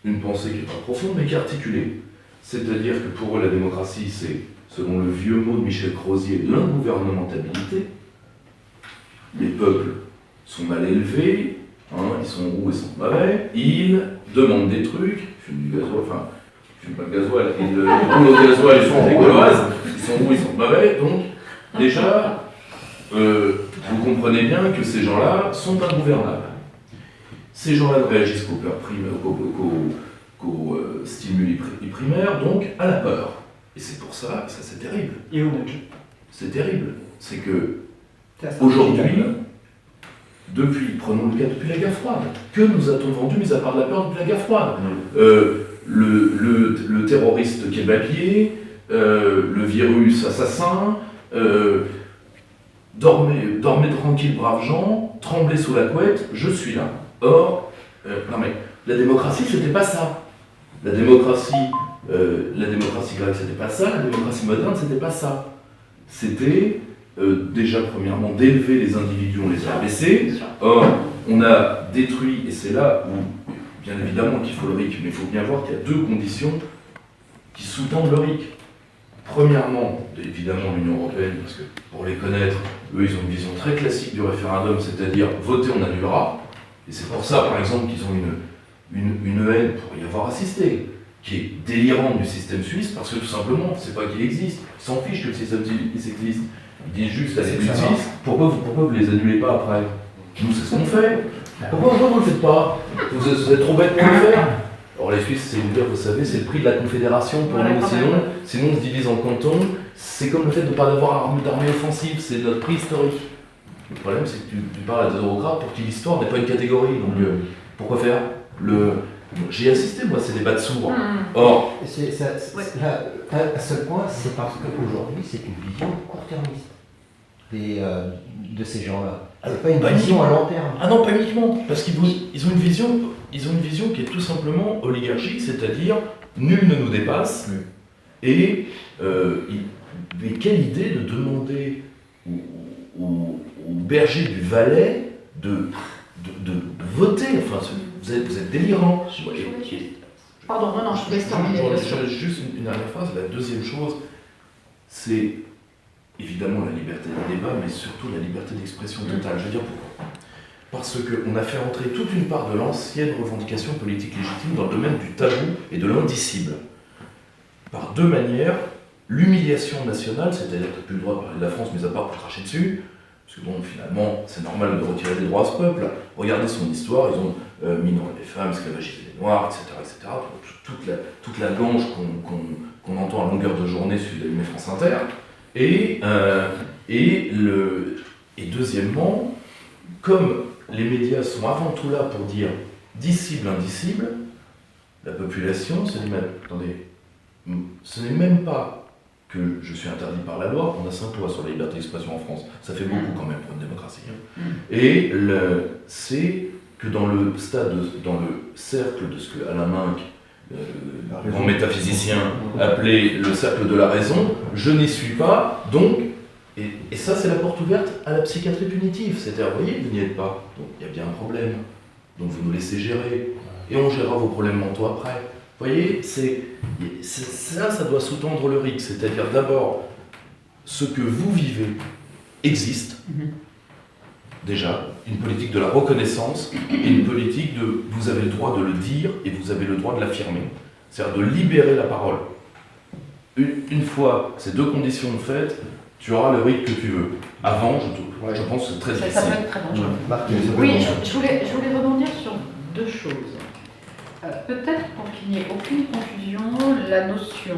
une pensée qui n'est pas profonde mais qui est articulée. C'est-à-dire que pour eux la démocratie c'est, selon le vieux mot de Michel Crozier, l'ingouvernementabilité. Les peuples sont mal élevés, hein, ils sont roux et sont mauvais, ils demandent des trucs, ils fument du gasoil, enfin, ils fument pas le gasoil, ils roulent au gasoil, ils sont des gauloises, ils sont roux, ils sont mauvais, donc déjà, vous comprenez bien que ces gens-là sont ingouvernables. Ces gens-là ne réagissent qu'aux stimuli primaires, donc à la peur. Et c'est pour ça, et ça c'est terrible. Et au nudge. C'est terrible. C'est que aujourd'hui, prenons le cas depuis la guerre froide, que nous a-t-on vendu, mis à part de la peur, depuis la guerre froide le terroriste kébabier, le virus assassin, dormez tranquille, braves gens, tremblez sous la couette, je suis là. Or, non mais, la démocratie, c'était pas ça. La démocratie grecque, c'était pas ça. La démocratie moderne, c'était pas ça. C'était déjà, premièrement, d'élever les individus, on les a abaissés. Or, on a détruit, et c'est là où, bien évidemment qu'il faut le RIC, mais il faut bien voir qu'il y a deux conditions qui sous-tendent le RIC. Premièrement, évidemment, l'Union Européenne, parce que pour les connaître, eux, ils ont une vision très classique du référendum, c'est-à-dire voter, on annulera. Et c'est pour ça, par exemple, qu'ils ont une haine pour y avoir assisté, qui est délirante du système suisse, parce que tout simplement, c'est pas qu'il existe. Ils s'en fichent que le système suisse existe. Ils disent juste à les Suisses, pourquoi vous les annulez pas après? Nous, c'est ce qu'on fait. Pourquoi vous le faites pas? Vous êtes trop bêtes pour le faire. Or, les Suisses, c'est vous savez, c'est le prix de la confédération pour nous. Sinon, on se divise en cantons. C'est comme le fait de ne pas avoir d'armée offensive, c'est notre prix historique. Le problème, c'est que tu parles à des eurocrates pour qui l'histoire n'est pas une catégorie. Donc, pourquoi faire J'ai assisté, moi, c'est des bas de sourds. Or, un seul point, c'est parce qu'aujourd'hui, c'est une vision court-termiste de ces gens-là. C'est pas une vision à long terme. Ah non, pas uniquement, parce qu'ils ont une vision qui est tout simplement oligarchique, c'est-à-dire nul ne nous dépasse. Et mais quelle idée de demander aux bergers du Valais de voter. Enfin, vous êtes délirant. Pardon, non, je vous laisse terminer. Juste une dernière phrase. La deuxième chose, c'est évidemment la liberté de débat, mais surtout la liberté d'expression totale. Je veux dire pourquoi. Parce qu'on a fait entrer toute une part de l'ancienne revendication politique légitime dans le domaine du tabou et de l'indicible. Par deux manières, l'humiliation nationale, c'est-à-dire que tu n'as plus le droit de parler de la France, mais à part pour cracher dessus, parce que bon, finalement, c'est normal de retirer des droits à ce peuple. Regardez son histoire, ils ont minoré les femmes, esclavagisé les Noirs, etc. Toute la gange qu'on entend à longueur de journée suite d'allumer France Inter. Et deuxièmement, comme les médias sont avant tout là pour dire disciple, indicible, la population se dit même, attendez, ce n'est même pas que je suis interdit par la loi, on a 5 lois sur la liberté d'expression en France, ça fait beaucoup quand même pour une démocratie. Et c'est que dans le cercle de ce que Alain Minck, le grand métaphysicien, appelait le cercle de la raison, je n'y suis pas, donc, et ça c'est la porte ouverte à la psychiatrie punitive, c'est-à-dire, vous voyez, vous n'y êtes pas, donc il y a bien un problème, donc vous nous laissez gérer, et on gérera vos problèmes mentaux après. Vous voyez, ça doit sous-tendre le RIC, c'est-à-dire d'abord, ce que vous vivez existe, déjà, une politique de la reconnaissance et une politique de vous avez le droit de le dire et vous avez le droit de l'affirmer, c'est-à-dire de libérer la parole. Une fois ces deux conditions faites, tu auras le RIC que tu veux. Avant, je pense que c'est très difficile. Ça peut être très dangereux. Oui, je voulais rebondir sur deux choses. Peut-être pour qu'il n'y ait aucune confusion, la notion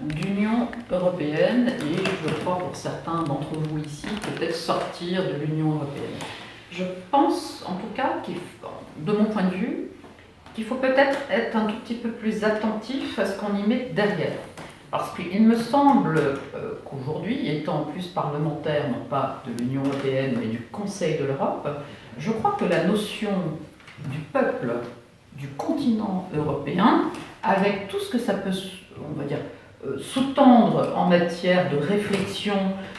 d'Union européenne, et je crois pour certains d'entre vous ici, peut-être sortir de l'Union européenne. Je pense en tout cas, de mon point de vue, qu'il faut peut-être être un tout petit peu plus attentif à ce qu'on y met derrière. Parce qu'il me semble qu'aujourd'hui, étant en plus parlementaire, non pas de l'Union européenne, mais du Conseil de l'Europe, je crois que la notion du peuple, du continent européen, avec tout ce que ça peut, on va dire, sous-tendre en matière de réflexion,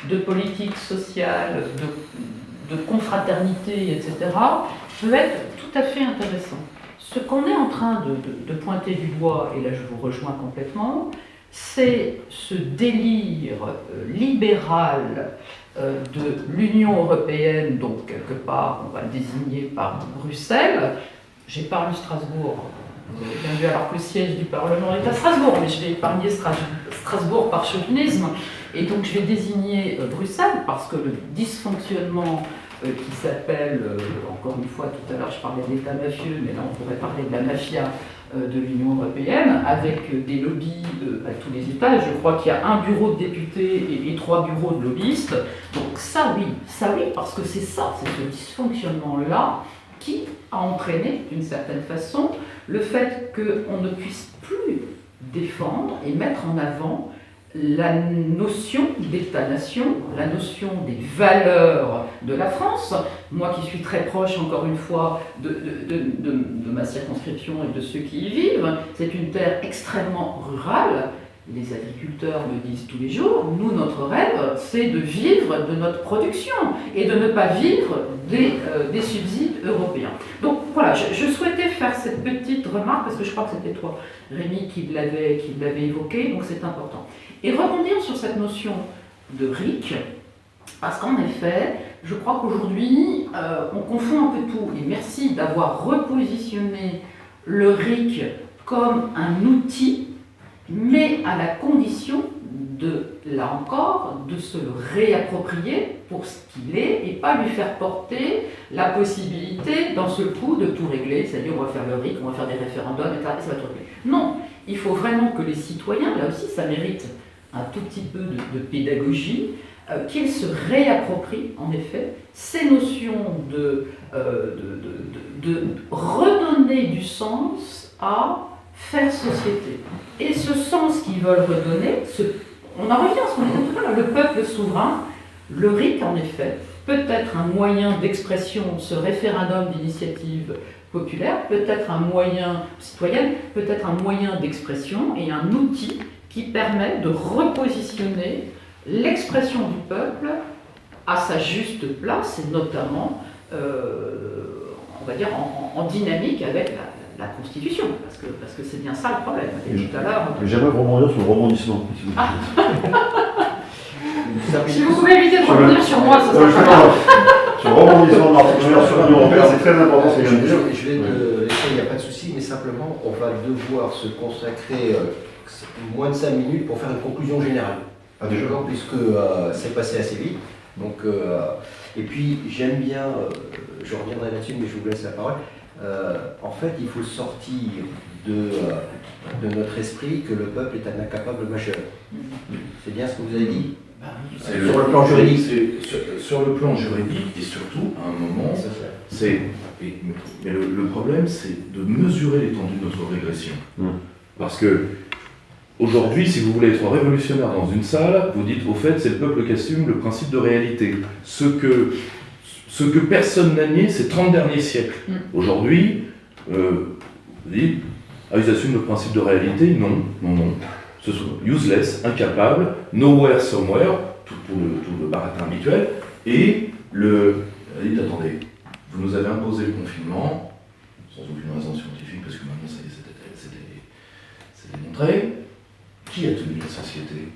de politique sociale, de confraternité, etc., peut être tout à fait intéressant. Ce qu'on est en train de pointer du doigt, et là je vous rejoins complètement, c'est ce délire libéral de l'Union européenne, donc quelque part on va le désigner par Bruxelles. J'ai parlé Strasbourg, vous avez bien vu, alors que le siège du Parlement est à Strasbourg, mais je vais épargner Strasbourg par chauvinisme, et donc je vais désigner Bruxelles, parce que le dysfonctionnement qui s'appelle, encore une fois, tout à l'heure je parlais de l'État mafieux, mais là on pourrait parler de la mafia de l'Union européenne, avec des lobbies à tous les étages. Je crois qu'il y a un bureau de députés et 3 bureaux de lobbyistes. Donc ça oui, parce que c'est ça, c'est ce dysfonctionnement-là qui a entraîné, d'une certaine façon, le fait qu'on ne puisse plus défendre et mettre en avant la notion d'État-nation, la notion des valeurs de la France. Moi qui suis très proche, encore une fois, de ma circonscription et de ceux qui y vivent, c'est une terre extrêmement rurale. Les agriculteurs me disent tous les jours, nous, notre rêve, c'est de vivre de notre production et de ne pas vivre des subsides européens. Donc voilà, je souhaitais faire cette petite remarque, parce que je crois que c'était toi, Rémi, qui l'avait évoqué, donc c'est important. Et rebondir sur cette notion de RIC, parce qu'en effet, je crois qu'aujourd'hui, on confond un peu tout, et merci d'avoir repositionné le RIC comme un outil, mais à la condition là encore, de se le réapproprier pour ce qu'il est et pas lui faire porter la possibilité d'un seul coup de tout régler, c'est-à-dire on va faire le RIC, on va faire des référendums, etc. et ça va tout régler. Non, il faut vraiment que les citoyens, là aussi ça mérite un tout petit peu de pédagogie, qu'ils se réapproprient en effet ces notions de redonner du sens à faire société. Et ce sens qu'ils veulent redonner, on en revient à ce qu'on disait tout à l'heure, le peuple souverain, le RIC en effet, peut-être un moyen d'expression, ce référendum d'initiative populaire, peut-être un moyen citoyen, peut-être un moyen d'expression et un outil qui permet de repositionner l'expression du peuple à sa juste place, et notamment, on va dire, en dynamique avec la Constitution, parce que c'est bien ça le problème. Et tout à l'heure... J'aimerais rebondir sur le rebondissement. Si vous pouvez éviter de rebondir sur moi, ça sera pas grave. Sur le rebondissement de l'article sur l'Union européenne, c'est très important ce que je viens de dire. Je vais te laisser, il n'y a pas de souci, mais simplement, on va devoir se consacrer moins de 5 minutes pour faire une conclusion générale. Ah, déjà. Puisque c'est passé assez vite. Donc, et puis, j'aime bien, je reviendrai là-dessus, mais je vous laisse la parole. En fait, il faut sortir de notre esprit que le peuple est un incapable majeur. C'est bien ce que vous avez dit? Sur le plan juridique, sur le plan juridique et surtout, à un moment, mais le problème, c'est de mesurer l'étendue de notre régression. Parce que aujourd'hui, si vous voulez être révolutionnaire dans une salle, vous dites au fait, c'est le peuple qui assume le principe de réalité. Ce que personne n'a nié ces 30 derniers siècles. Aujourd'hui, vous dites, ils assument le principe de réalité? Non. Ce sont useless, incapables, nowhere, somewhere, tout le baratin habituel, et dites, attendez, vous nous avez imposé le confinement, sans aucune raison scientifique, parce que maintenant c'est démontré. Qui a tenu la société?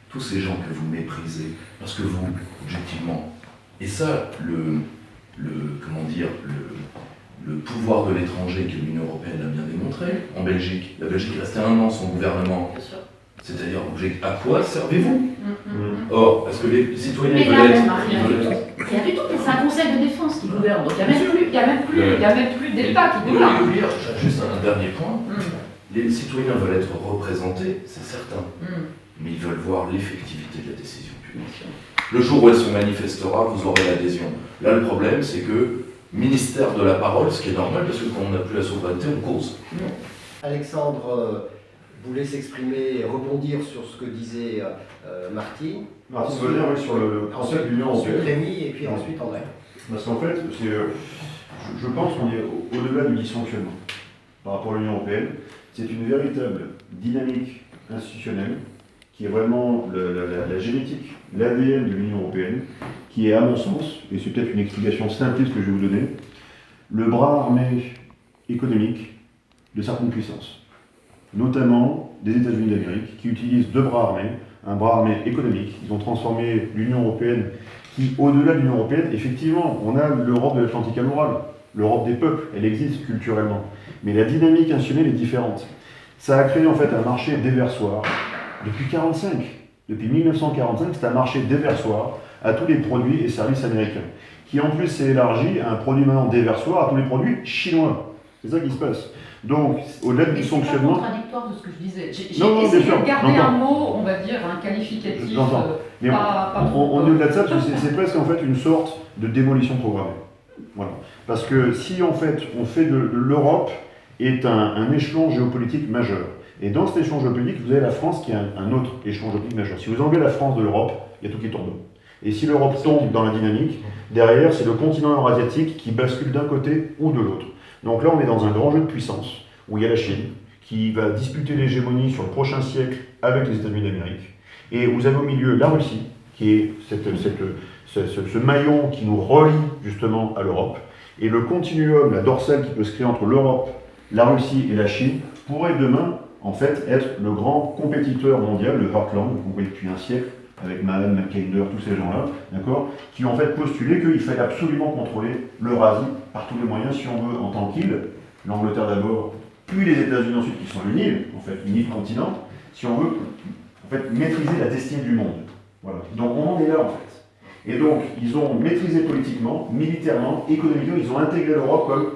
Tous ces gens que vous méprisez, parce que vous, objectivement, et ça, le pouvoir de l'étranger que l'Union européenne a bien démontré, en Belgique. La Belgique est restée 1 an sans gouvernement. C'est-à-dire, à quoi servez-vous? Or, parce que les citoyens veulent être... Il y a du tout, c'est un conseil de défense qui gouverne, donc il n'y a même plus d'État qui gouverne. Juste un dernier point. Les citoyens veulent être représentés, c'est certain, mais ils veulent voir l'effectivité de la décision publique. Le jour où elle se manifestera, vous aurez l'adhésion. Là, le problème, c'est que ministère de la parole, ce qui est normal, parce que quand on n'a plus la souveraineté, on cause. Alexandre voulait s'exprimer et rebondir sur ce que disait Martine. Martine veut dire sur le concept de l'Union européenne. Ensuite Rémi et puis ensuite André. Parce qu'en fait, je pense qu'on est au-delà du dysfonctionnement par rapport à l'Union européenne. C'est une véritable dynamique institutionnelle qui est vraiment la génétique, l'ADN de l'Union européenne, qui est, à mon sens, et c'est peut-être une explication simpliste que je vais vous donner, le bras armé économique de certaines puissances, notamment des États-Unis d'Amérique, qui utilisent 2 bras armés, un bras armé économique. Ils ont transformé l'Union européenne, qui, au-delà de l'Union européenne, effectivement, on a l'Europe de l'Atlantique amoral, l'Europe des peuples, elle existe culturellement, mais la dynamique institutionnelle est différente. Ça a créé en fait un marché déversoir depuis 1945. Depuis 1945, c'est un marché déversoir à tous les produits et services américains, qui en plus s'est élargi à un produit maintenant déversoir à tous les produits chinois. C'est ça qui se passe. Donc, au-delà du fonctionnement... C'est pas contradictoire de ce que je disais. J'ai bien sûr, de garder un mot, on va dire, un qualificatif. Mais on est au-delà de ça, parce que c'est presque en fait une sorte de démolition programmée. Voilà. Parce que si en fait on fait de l'Europe est un échelon géopolitique majeur, et dans cet échelon géopolitique, vous avez la France qui est un autre échelon géopolitique majeur. Si vous enlevez la France de l'Europe, il y a tout qui tombe. Et si l'Europe tombe dans la dynamique, derrière, c'est le continent eurasiatique qui bascule d'un côté ou de l'autre. Donc là, on est dans un grand jeu de puissance, où il y a la Chine, qui va disputer l'hégémonie sur le prochain siècle avec les États-Unis d'Amérique. Et vous avez au milieu la Russie, qui est ce maillon qui nous relie justement à l'Europe. Et le continuum, la dorsale qui peut se créer entre l'Europe, la Russie et la Chine, pourrait demain, en fait, être le grand compétiteur mondial, le Heartland, qu'on voit depuis un siècle, avec Mahan, Mackinder, tous ces gens-là, d'accord, qui ont en fait postulé qu'il fallait absolument contrôler l'Eurasie par tous les moyens, si on veut, en tant qu'île, l'Angleterre d'abord, puis les États-Unis ensuite, qui sont une île, en fait, une île continent, si on veut, en fait, maîtriser la destinée du monde. Voilà. Donc on en est là, en fait. Et donc, ils ont maîtrisé politiquement, militairement, économiquement, ils ont intégré l'Europe comme,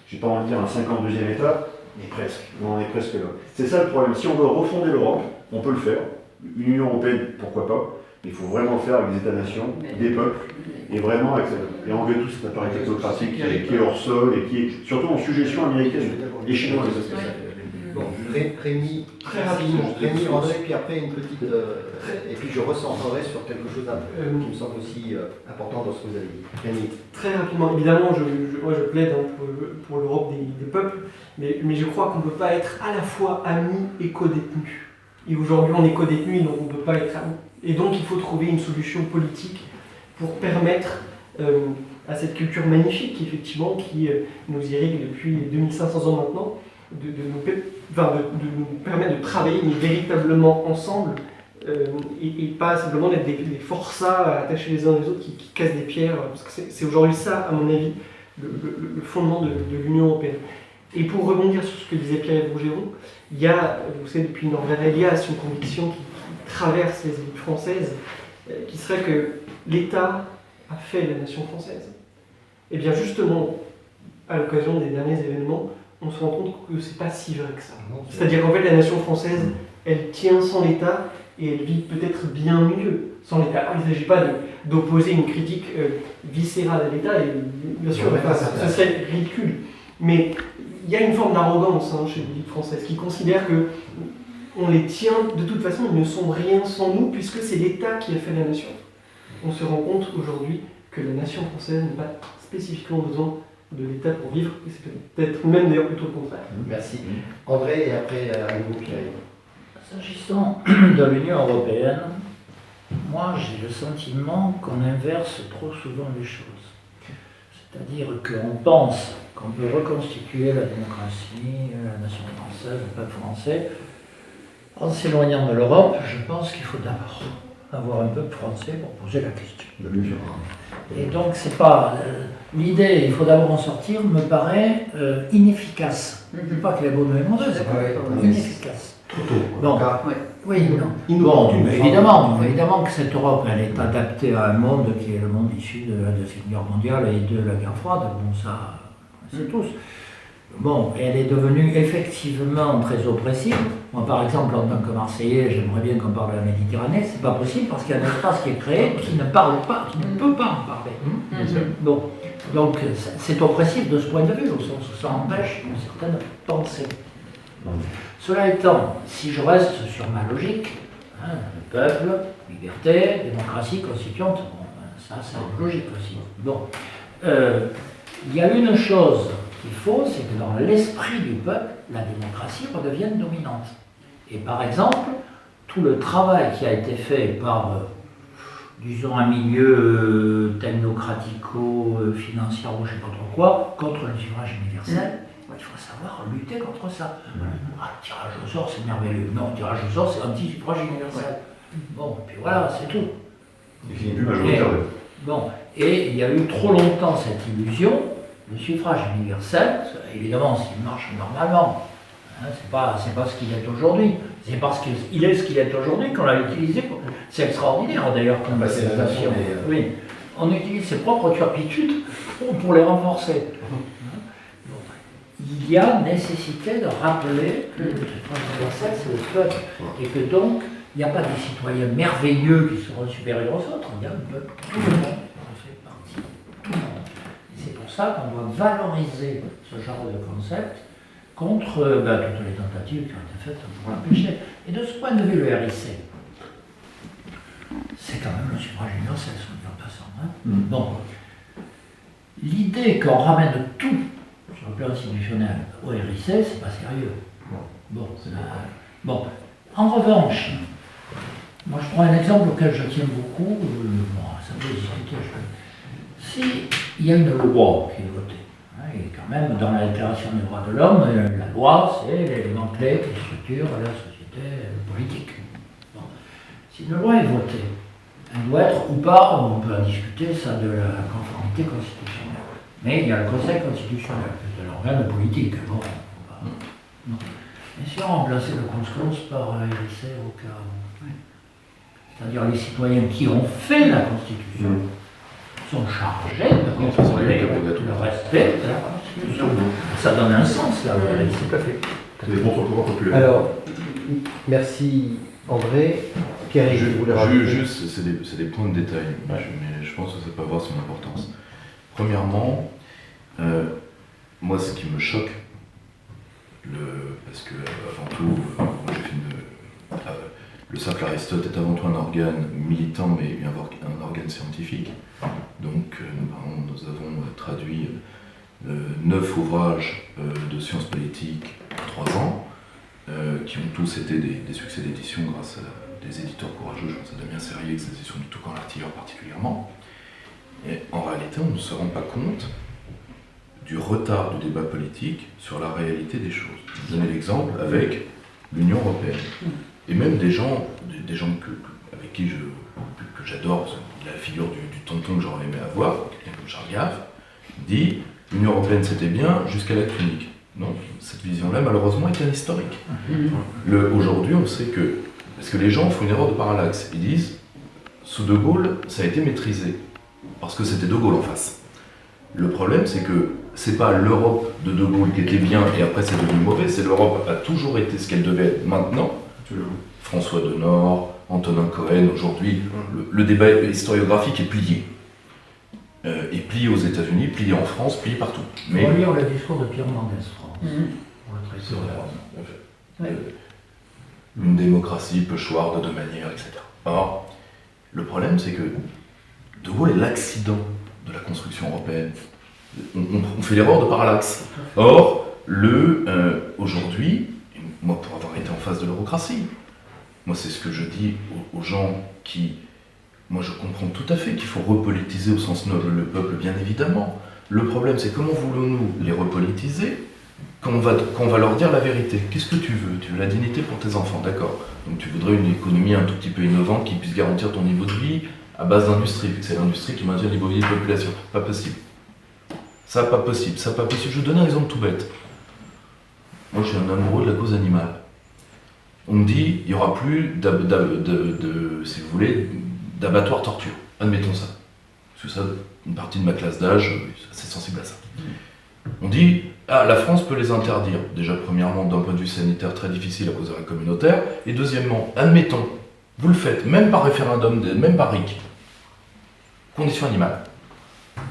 j'ai pas envie de dire un 52e État, mais presque, on en est presque là. C'est ça le problème. Si on veut refonder l'Europe, on peut le faire. Une Union européenne, pourquoi pas, mais il faut vraiment le faire avec des États-nations, des peuples, et vraiment et enlever tout cet appareil technocratique qui est hors sol et qui est surtout en suggestion américaine et chinoise. Bon, Rémi, Très rapidement. Rémi, André, puis après une petite... et puis je recentrerai sur quelque chose qui me semble aussi important dans ce que vous avez dit. Rémi. Très rapidement, évidemment, moi je plaide pour l'Europe des peuples, mais je crois qu'on ne peut pas être à la fois amis et co-détenus. Et aujourd'hui, on est co-détenus, donc on ne peut pas être amis. Et donc, il faut trouver une solution politique pour permettre à cette culture magnifique, effectivement, qui nous irrigue depuis 2500 ans maintenant, de nous permettre de travailler mais véritablement ensemble et pas simplement d'être des forçats attachés les uns aux autres qui cassent des pierres. Parce que c'est aujourd'hui ça, à mon avis, le fondement de l'Union européenne. Et pour rebondir sur ce que disait Pierre-Yves Rougeron, il y a, vous savez, depuis Norbert Elias, une conviction qui traverse les élites françaises, qui serait que l'État a fait la nation française. Et bien justement, à l'occasion des derniers événements, on se rend compte que c'est pas si vrai que ça. C'est-à-dire qu'en fait, la nation française, elle tient sans l'État et elle vit peut-être bien mieux sans l'État. Alors, il ne s'agit pas d'opposer une critique viscérale à l'État, et bien sûr, ce serait ridicule. Mais il y a une forme d'arrogance chez l'élite française qui considère que on les tient, de toute façon, ils ne sont rien sans nous, puisque c'est l'État qui a fait la nation. On se rend compte aujourd'hui que la nation française n'a pas spécifiquement besoin de l'État pour vivre, et c'est peut-être même d'ailleurs plutôt le contraire. Merci. André, et après à nouveau Pierre. S'agissant de l'Union européenne, moi j'ai le sentiment qu'on inverse trop souvent les choses. C'est-à-dire qu'on pense qu'on peut reconstituer la démocratie, la nation française, le peuple français. En s'éloignant de l'Europe, je pense qu'il faut d'abord avoir un peuple français pour poser la question. Et donc c'est pas... l'idée, il faut d'abord en sortir, me paraît inefficace. Je ne dis pas qu'elle est bonne ou mauvaise, c'est inefficace. Trop tôt. Bon, oui, non. Bon, évidemment que cette Europe, elle est adaptée à un monde qui est le monde issu de la Deuxième Guerre mondiale et de la guerre froide. Bon, ça, c'est tous. Bon, elle est devenue effectivement très oppressive. Moi, par exemple, en tant que Marseillais, j'aimerais bien qu'on parle de la Méditerranée. C'est pas possible parce qu'il y a un espace qui est créé qui ne parle pas, qui ne peut pas en parler. Bon, donc c'est oppressif de ce point de vue, au sens où ça empêche une certaine pensée. Cela étant, si je reste sur ma logique, le peuple, liberté, démocratie constituante, bon, ça c'est logique aussi. Bon, il y a une chose qu'il faut, c'est que dans l'esprit du peuple, la démocratie redevienne dominante. Et par exemple, tout le travail qui a été fait par, disons, un milieu technocratico-financier ou je ne sais pas trop quoi, contre le suffrage universel, il faut savoir lutter contre ça. Ah, le tirage au sort, c'est merveilleux. Non, le tirage au sort, c'est anti-suffrage universel. Bon, et puis voilà, c'est tout. Il finit plus majoritaire. Bon, et il y a eu trop longtemps cette illusion. Le suffrage universel, évidemment, s'il marche normalement, c'est pas ce qu'il est aujourd'hui. C'est parce qu'il est ce qu'il est aujourd'hui qu'on l'a utilisé. C'est extraordinaire d'ailleurs comme manifestation. Oui, on utilise ses propres turpitudes pour les renforcer. Il y a nécessité de rappeler que le suffrage universel, c'est le peuple, et que donc, il n'y a pas des citoyens merveilleux qui seront supérieurs aux autres, il y a le peuple, tout le monde en fait partie, tout le monde. C'est pour ça qu'on doit valoriser ce genre de concept contre toutes les tentatives qui ont été faites pour l'empêcher. Et de ce point de vue, le RIC, c'est quand même le suffrage universel, soit dit en passant. Bon, l'idée qu'on ramène tout sur le plan institutionnel au RIC, c'est pas sérieux. Bon, en revanche, moi je prends un exemple auquel je tiens beaucoup, ça peut discuter, s'il y a une loi qui est votée, et quand même dans la déclaration des droits de l'homme, la loi c'est l'élément clé qui structure la société politique. Bon. Si une loi est votée, elle doit être ou pas, on peut en discuter, ça de la conformité constitutionnelle. Mais il y a le Conseil constitutionnel, c'est l'organe politique. Bon, mais si on remplaçait le conscience par RIC au cas où, c'est-à-dire les citoyens qui ont fait la Constitution sont chargés de contrôler le respect de la Constitution. Ça donne un sens là, le RIC. Tout à fait. C'est des contre-pouvoirs populaires. Alors, merci André. Pierre, je voulais rajouter. Juste, c'est des points de détail, mais je pense que ça peut avoir son importance. Premièrement, moi ce qui me choque, Parce que, avant tout, moi, j'ai fait le cercle Aristote est avant tout un organe militant, mais un organe scientifique. Donc, nous avons traduit 9 ouvrages de sciences politiques en 3 ans, qui ont tous été des succès d'édition grâce à des éditeurs courageux. Je pense à Damien Serrier, que c'est l'édition du Toucan l'Artilleur particulièrement. Et en réalité, on ne se rend pas compte du retard du débat politique sur la réalité des choses. Je vais vous donner l'exemple avec l'Union européenne. Et même des gens avec qui que j'adore, la figure du tonton que j'aurais aimé avoir, quelqu'un comme Charles Gave, dit l'Union européenne c'était bien jusqu'à l'acte unique. Non, cette vision-là malheureusement est historique. Aujourd'hui on sait que, parce que les gens font une erreur de parallaxe, ils disent sous De Gaulle ça a été maîtrisé, parce que c'était De Gaulle en face. Le problème c'est que c'est pas l'Europe de De Gaulle qui était bien et après c'est devenu mauvais, c'est l'Europe a toujours été ce qu'elle devait être maintenant. François Denord, Antonin Cohen, aujourd'hui, le débat historiographique est plié. Est plié aux États-Unis, plié en France, plié partout. Mais on lire le discours de Pierre Mendès France. Pour le traiter de la une démocratie peut choir de deux manières, etc. Or, le problème, c'est que De Gaulle est l'accident de la construction européenne. On fait l'erreur de parallaxe. Or, aujourd'hui, moi, pour avoir été en face de l'eurocratie, moi, c'est ce que je dis aux gens qui... Moi, je comprends tout à fait qu'il faut repolitiser au sens noble le peuple, bien évidemment. Le problème, c'est comment voulons-nous les repolitiser quand on va leur dire la vérité. Qu'est-ce que tu veux? Tu veux la dignité pour tes enfants, d'accord. Donc tu voudrais une économie un tout petit peu innovante qui puisse garantir ton niveau de vie à base d'industrie, vu que c'est l'industrie qui maintient le niveau de vie de la population. Pas possible. Ça, pas possible. Ça, pas possible. Je vais vous donner un exemple tout bête. Moi, je suis un amoureux de la cause animale. On me dit, il n'y aura plus, si vous voulez, d'abattoir torture. Admettons ça. Parce que ça, une partie de ma classe d'âge, c'est sensible à ça. On dit, la France peut les interdire. Déjà, premièrement, d'un point de vue sanitaire, très difficile à cause de la communautaire. Et deuxièmement, admettons, vous le faites, même par référendum, même par RIC. Condition animale.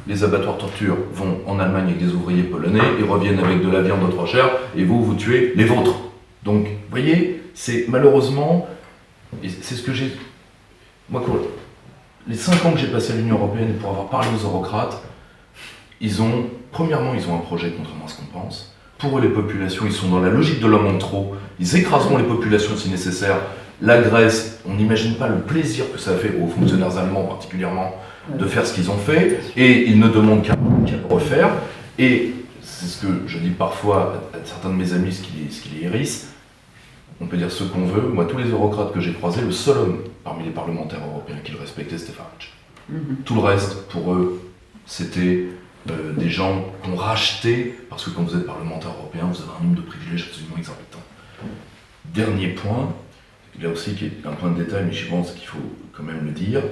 Les abattoirs torture vont en Allemagne avec des ouvriers polonais, ils reviennent avec de la viande trop chère, et vous tuez les vôtres. Donc, vous voyez, c'est malheureusement, et c'est ce que j'ai... Moi, les 5 ans que j'ai passé à l'Union Européenne pour avoir parlé aux eurocrates, premièrement, ils ont un projet, contrairement à ce qu'on pense. Pour eux, les populations, ils sont dans la logique de l'homme en trop. Ils écraseront les populations si nécessaire. La Grèce, on n'imagine pas le plaisir que ça a fait aux fonctionnaires allemands particulièrement de faire ce qu'ils ont fait, et ils ne demandent qu'à le refaire. Et c'est ce que je dis parfois à certains de mes amis, ce qui les hérisse. On peut dire ce qu'on veut. Moi, tous les eurocrates que j'ai croisés, le seul homme parmi les parlementaires européens qui le respectait, c'était Farage. Tout le reste, pour eux, c'était des gens qu'on rachetait, parce que quand vous êtes parlementaire européen, vous avez un nombre de privilèges absolument exorbitant. Dernier point, là aussi qui est un point de détail, mais je pense qu'il faut quand même le dire.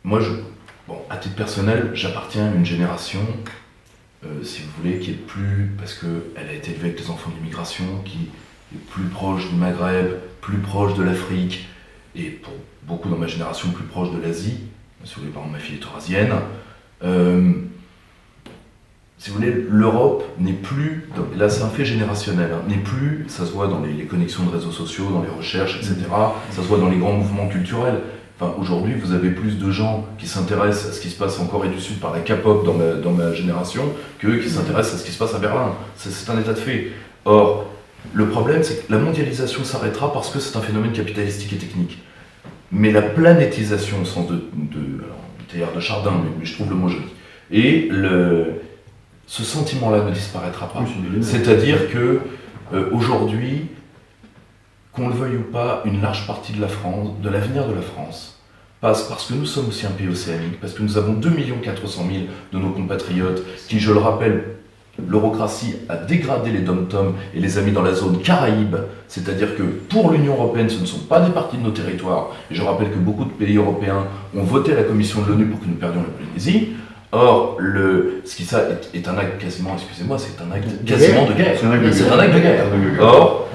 Moi, à titre personnel, j'appartiens à une génération, si vous voulez, qui est plus, parce qu'elle a été élevée avec des enfants d'immigration, qui est plus proche du Maghreb, plus proche de l'Afrique, et pour beaucoup dans ma génération, plus proche de l'Asie. Si vous voulez, par exemple, ma fille est eurasienne. Si vous voulez, l'Europe n'est plus, là c'est un fait générationnel, n'est plus, ça se voit dans les connexions de réseaux sociaux, dans les recherches, etc. Ça se voit dans les grands mouvements culturels. Enfin, aujourd'hui, vous avez plus de gens qui s'intéressent à ce qui se passe en Corée du Sud par la K-pop dans ma génération que qui s'intéressent à ce qui se passe à Berlin. C'est un état de fait. Or, le problème, c'est que la mondialisation s'arrêtera parce que c'est un phénomène capitalistique et technique. Mais la planétisation, au sens de théâtre de Chardin, mais je trouve le mot joli. Et ce sentiment-là ne disparaîtra pas. C'est-à-dire que aujourd'hui, qu'on le veuille ou pas, une large partie de la France, de l'avenir de la France, passe parce que nous sommes aussi un pays océanique, parce que nous avons 2 400 000 de nos compatriotes qui, je le rappelle, l'eurocratie a dégradé les dom-toms et les a mis dans la zone Caraïbe, c'est-à-dire que pour l'Union européenne, ce ne sont pas des parties de nos territoires. Et je rappelle que beaucoup de pays européens ont voté à la Commission de l'ONU pour que nous perdions la Polynésie. Or, ce qui ça est un acte quasiment, excusez-moi, c'est un acte quasiment de guerre. C'est un acte de guerre. Or,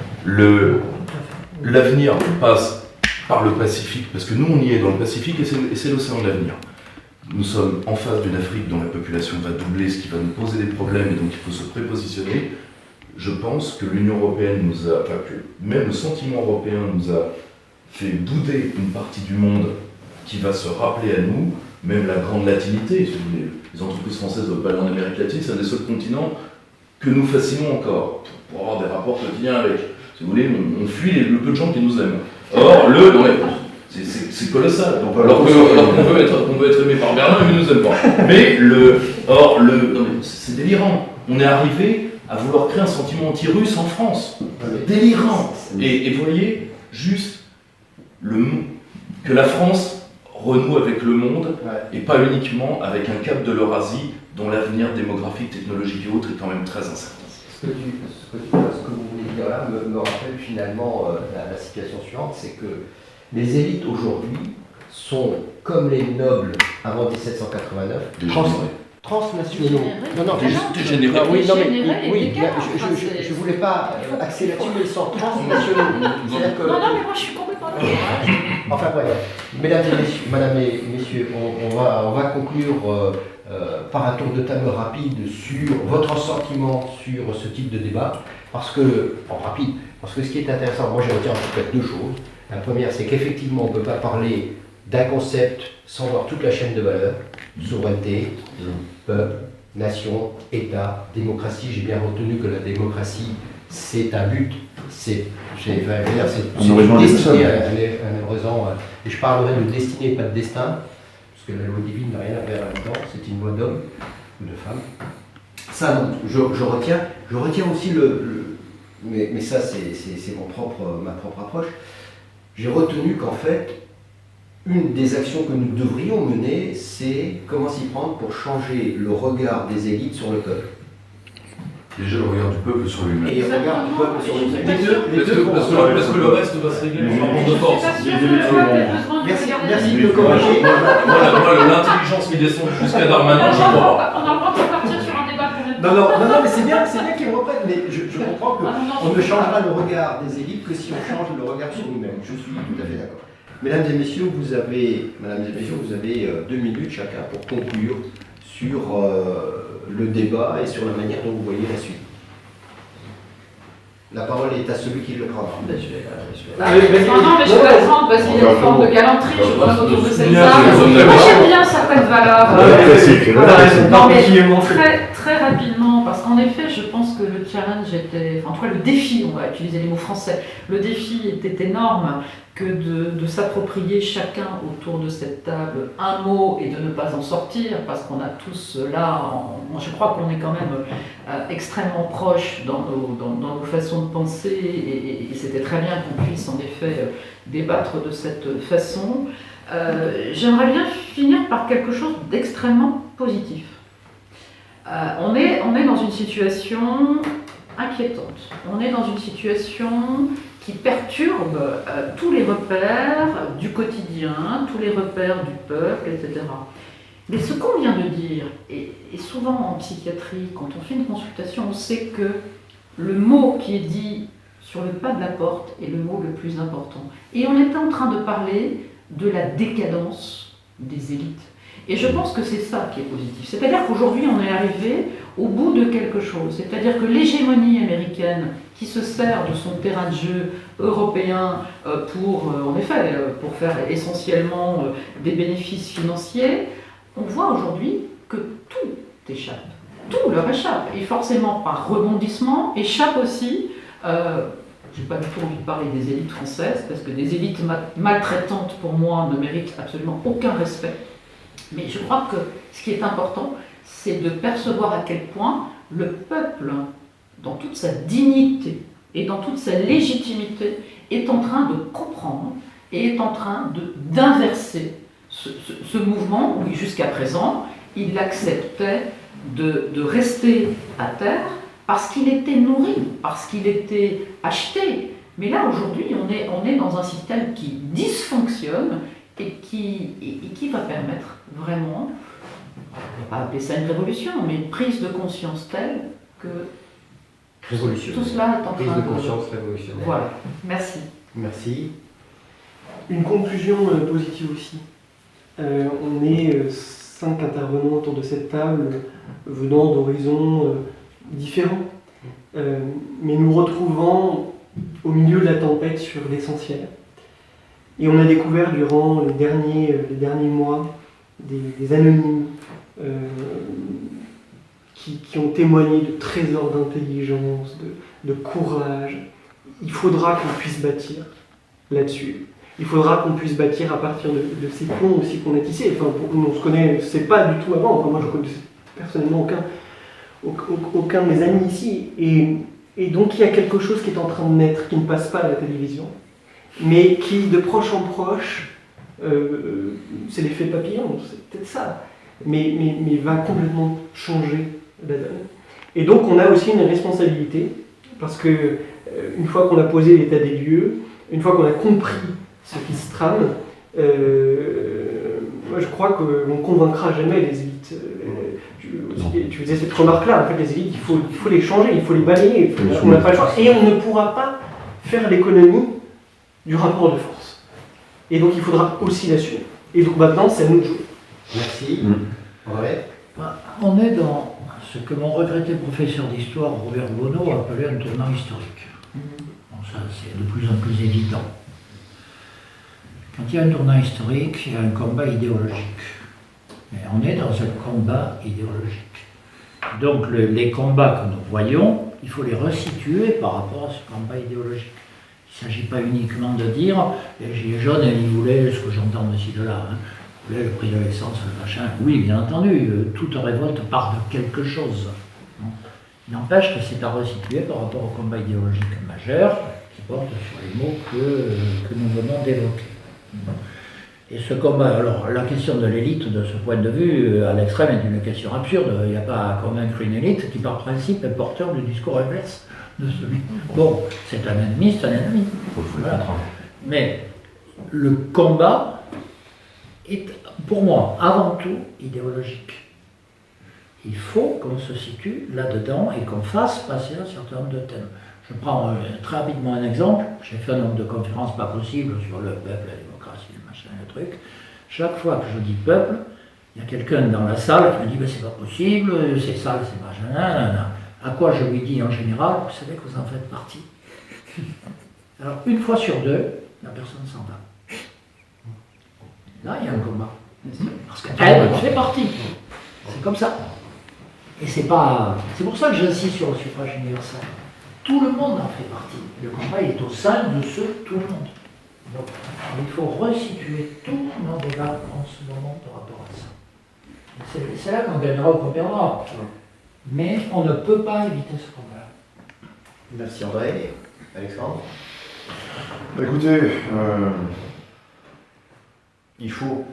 l'avenir passe par le Pacifique, parce que nous on y est dans le Pacifique et c'est l'océan de l'avenir. Nous sommes en face d'une Afrique dont la population va doubler, ce qui va nous poser des problèmes et donc il faut se prépositionner. je pense que l'Union européenne nous a, enfin que même le sentiment européen nous a fait bouder une partie du monde qui va se rappeler à nous, même la grande latinité. Si vous voulez. Les entreprises françaises ne veulent pas aller en Amérique latine, c'est un des seuls continents que nous fascinons encore, pour avoir des rapports quotidiens avec. Si vous voulez, on fuit le peu de gens qui nous aiment. Or, c'est colossal. Alors qu'on veut être aimé par Berlin, mais ils ne nous aiment pas. Mais non, mais c'est délirant. On est arrivé à vouloir créer un sentiment anti-russe en France. Délirant. Et vous voyez, juste que la France renoue avec le monde, et pas uniquement avec un cap de l'Eurasie dont l'avenir démographique, technologique et autres est quand même très incertain. Ce que vous voulez dire là me rappelle finalement la situation suivante, c'est que les élites aujourd'hui sont comme les nobles avant 1789, transnationaux. Dégénérés. Oui, non, mais, Dégénérés, oui, décadents, je voulais pas axer là-dessus, mais ils sont transnationaux. C'est-à-dire que, Non, mais moi je suis complètement d'accord. enfin bref, mesdames et messieurs, on va conclure par un tour de table rapide sur votre sentiment sur ce type de débat, parce que ce qui est intéressant, moi je retiens en fait deux choses. La première, c'est qu'effectivement on ne peut pas parler d'un concept sans voir toute la chaîne de valeurs, souveraineté, peuple, nation, État, démocratie. J'ai bien retenu que la démocratie, c'est un but, c'est une destinée, un horizon, et je parlerai de destinée et pas de destin, parce que la loi divine n'a rien à faire là-dedans, c'est une loi d'homme ou de femme. Ça, non, je retiens aussi mais ça c'est ma propre approche. J'ai retenu qu'en fait, une des actions que nous devrions mener, c'est comment s'y prendre pour changer le regard des élites sur le peuple. Déjà le regard du peuple sur lui-même. Et le regard du peuple sur lui-même. Parce que le reste va se régler en rapport de force. Merci de corriger. Moi, l'intelligence qui descend jusqu'à Darmanin, je crois pas. On a le droit de partir sur un débat pour Non, mais c'est bien qu'ils me reprennent, mais je comprends qu'on ne changera le regard des élites que si on change le regard sur nous-mêmes. Je suis tout à fait d'accord. Mesdames et messieurs, vous avez 2 minutes chacun pour conclure sur le débat et sur la manière dont vous voyez la suite. La parole est à celui qui le prendra. Non, mais je vais la prendre parce qu'il y a une forme de galanterie, je pense, autour de cette table. Moi, j'aime bien certaines valeurs. Non, mais très rapidement, parce qu'en effet, je pense que le challenge était, enfin, en tout cas, le défi, on va utiliser les mots français, le défi était énorme que de s'approprier chacun autour de cette table un mot et de ne pas en sortir, parce qu'on a tous là, je crois qu'on est quand même extrêmement proches dans nos façons de penser, et c'était très bien qu'on puisse en effet débattre de cette façon. J'aimerais bien finir par quelque chose d'extrêmement positif. On est dans une situation inquiétante, on est dans une situation qui perturbe tous les repères du quotidien, tous les repères du peuple, etc. Mais ce qu'on vient de dire, et souvent en psychiatrie, quand on fait une consultation, on sait que le mot qui est dit sur le pas de la porte est le mot le plus important. Et on était en train de parler de la décadence des élites. Et je pense que c'est ça qui est positif. C'est-à-dire qu'aujourd'hui, on est arrivé au bout de quelque chose. C'est-à-dire que l'hégémonie américaine, qui se sert de son terrain de jeu européen pour faire essentiellement des bénéfices financiers, on voit aujourd'hui que tout échappe. Tout leur échappe. Et forcément, par rebondissement, échappe aussi... je n'ai pas du tout envie de parler des élites françaises, parce que des élites maltraitantes, pour moi, ne méritent absolument aucun respect. Mais je crois que ce qui est important, c'est de percevoir à quel point le peuple, dans toute sa dignité et dans toute sa légitimité, est en train de comprendre et est en train d'inverser ce mouvement où, jusqu'à présent, il acceptait de rester à terre parce qu'il était nourri, parce qu'il était acheté. Mais là, aujourd'hui, on est dans un système qui dysfonctionne et qui va permettre vraiment, on ne va pas appeler ça une révolution, mais une prise de conscience telle que tout cela est en train prise de conscience révolutionnaire. Voilà, merci. Merci. Une conclusion positive aussi. On est 5 intervenants autour de cette table venant d'horizons différents. mais nous retrouvant au milieu de la tempête sur l'essentiel. Et on a découvert durant les derniers mois des anonymes qui ont témoigné de trésors d'intelligence, de courage. Il faudra qu'on puisse bâtir là-dessus. Il faudra qu'on puisse bâtir à partir de ces ponts aussi qu'on a tissés. Enfin, on se connaît, c'est pas du tout avant. Enfin, moi, je connais personnellement aucun de mes amis ici. Et donc, il y a quelque chose qui est en train de naître, qui ne passe pas à la télévision, mais qui, de proche en proche, c'est l'effet papillon, c'est peut-être ça, mais va complètement changer la donne. Et donc, on a aussi une responsabilité, parce que une fois qu'on a posé l'état des lieux, une fois qu'on a compris ce qui se trame, moi je crois qu'on ne convaincra jamais les élites. Tu faisais cette remarque-là, en fait, les élites, il faut les changer, il faut les balayer, on n'a pas le choix. Et on ne pourra pas faire l'économie du rapport de force. Et donc il faudra aussi l'assumer. Et donc maintenant, c'est à nous de jouer. Merci. André. On est dans ce que mon regretté professeur d'histoire, Robert Bonneau, appelait un tournant historique. Bon, ça, c'est de plus en plus évident. Quand il y a un tournant historique, il y a un combat idéologique. Et on est dans un combat idéologique. Donc les combats que nous voyons, il faut les resituer par rapport à ce combat idéologique. Il ne s'agit pas uniquement de dire les gilets jaunes, ils voulaient ce que j'entends de ci, de là. Ils voulaient le prix de l'essence, le machin. Oui, bien entendu, toute révolte part de quelque chose. Il n'empêche que c'est à resituer par rapport au combat idéologique majeur qui porte sur les mots que nous venons d'évoquer. Et ce combat, alors la question de l'élite, de ce point de vue, à l'extrême, est une question absurde. Il n'y a pas à convaincre une élite qui, par principe, est porteur du discours inverse de celui. Bon, c'est un ennemi, c'est un ennemi. Voilà. Mais le combat est, pour moi, avant tout idéologique. Il faut qu'on se situe là-dedans et qu'on fasse passer un certain nombre de thèmes. Je prends très rapidement un exemple. J'ai fait un nombre de conférences pas possibles sur le peuple, la démocratie, le machin, le truc. Chaque fois que je dis peuple, il y a quelqu'un dans la salle qui me dit ben, c'est pas possible, c'est sale, c'est machin, nanana. À quoi je lui dis en général, vous savez que vous en faites partie. Alors une fois sur deux, la personne s'en va. Là, il y a un combat. Parce qu'elle fait partie. C'est comme ça. Et c'est pour ça que j'insiste sur le suffrage universel. Tout le monde en fait partie. Le combat est au sein de tout le monde. Donc, il faut resituer tous nos débats en ce moment par rapport à ça. C'est là qu'on gagnera ou qu'on perdra. Mais on ne peut pas éviter ce combat. Merci André. Alexandre. Écoutez, il faut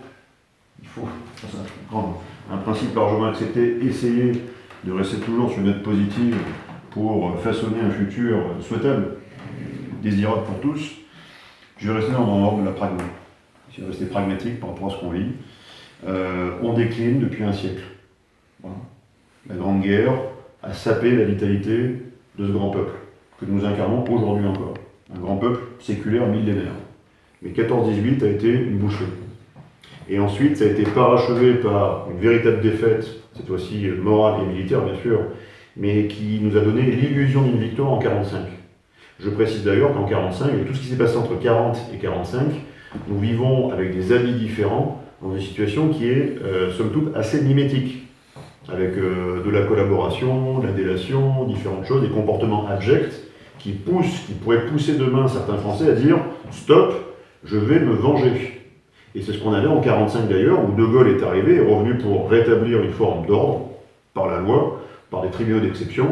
prendre un principe largement accepté, essayer de rester toujours sur une note positive pour façonner un futur souhaitable, désirable pour tous. Je vais rester dans l'ordre de la pragmatie. Je vais rester pragmatique par rapport à ce qu'on vit. On décline depuis un siècle. Voilà. La Grande Guerre a sapé la vitalité de ce grand peuple, que nous incarnons aujourd'hui encore. Un grand peuple séculaire millénaire. Mais 14-18 a été une boucherie. Et ensuite, ça a été parachevé par une véritable défaite, cette fois-ci morale et militaire bien sûr, mais qui nous a donné l'illusion d'une victoire en 1945. Je précise d'ailleurs qu'en 1945, et tout ce qui s'est passé entre 40 et 1945, nous vivons avec des habits différents, dans une situation qui est, somme toute, assez mimétique, avec de la collaboration, de la délation, différentes choses, des comportements abjects qui pourraient pousser demain certains Français à dire « Stop, je vais me venger ». Et c'est ce qu'on avait en 1945 d'ailleurs, où De Gaulle est arrivé et est revenu pour rétablir une forme d'ordre, par la loi, par des tribunaux d'exception,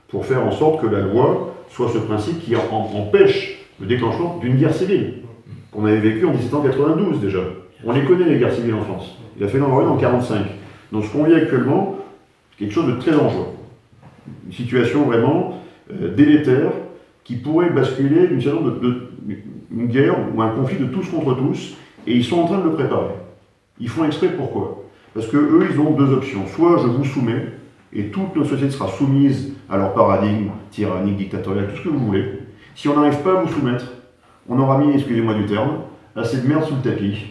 pour faire en sorte que la loi soit ce principe qui empêche le déclenchement d'une guerre civile, qu'on avait vécu en 1792 déjà. On les connaît les guerres civiles en France. Il a fait l'envoi en 1945. Donc ce qu'on vit actuellement, c'est quelque chose de très dangereux. Une situation vraiment délétère qui pourrait basculer une guerre ou un conflit de tous contre tous, et ils sont en train de le préparer. Ils font exprès pourquoi? Parce que eux, ils ont deux options. Soit je vous soumets, et toute notre société sera soumise à leur paradigme tyrannique, dictatorial, tout ce que vous voulez. Si on n'arrive pas à vous soumettre, on aura mis, excusez-moi du terme, assez de merde sous le tapis,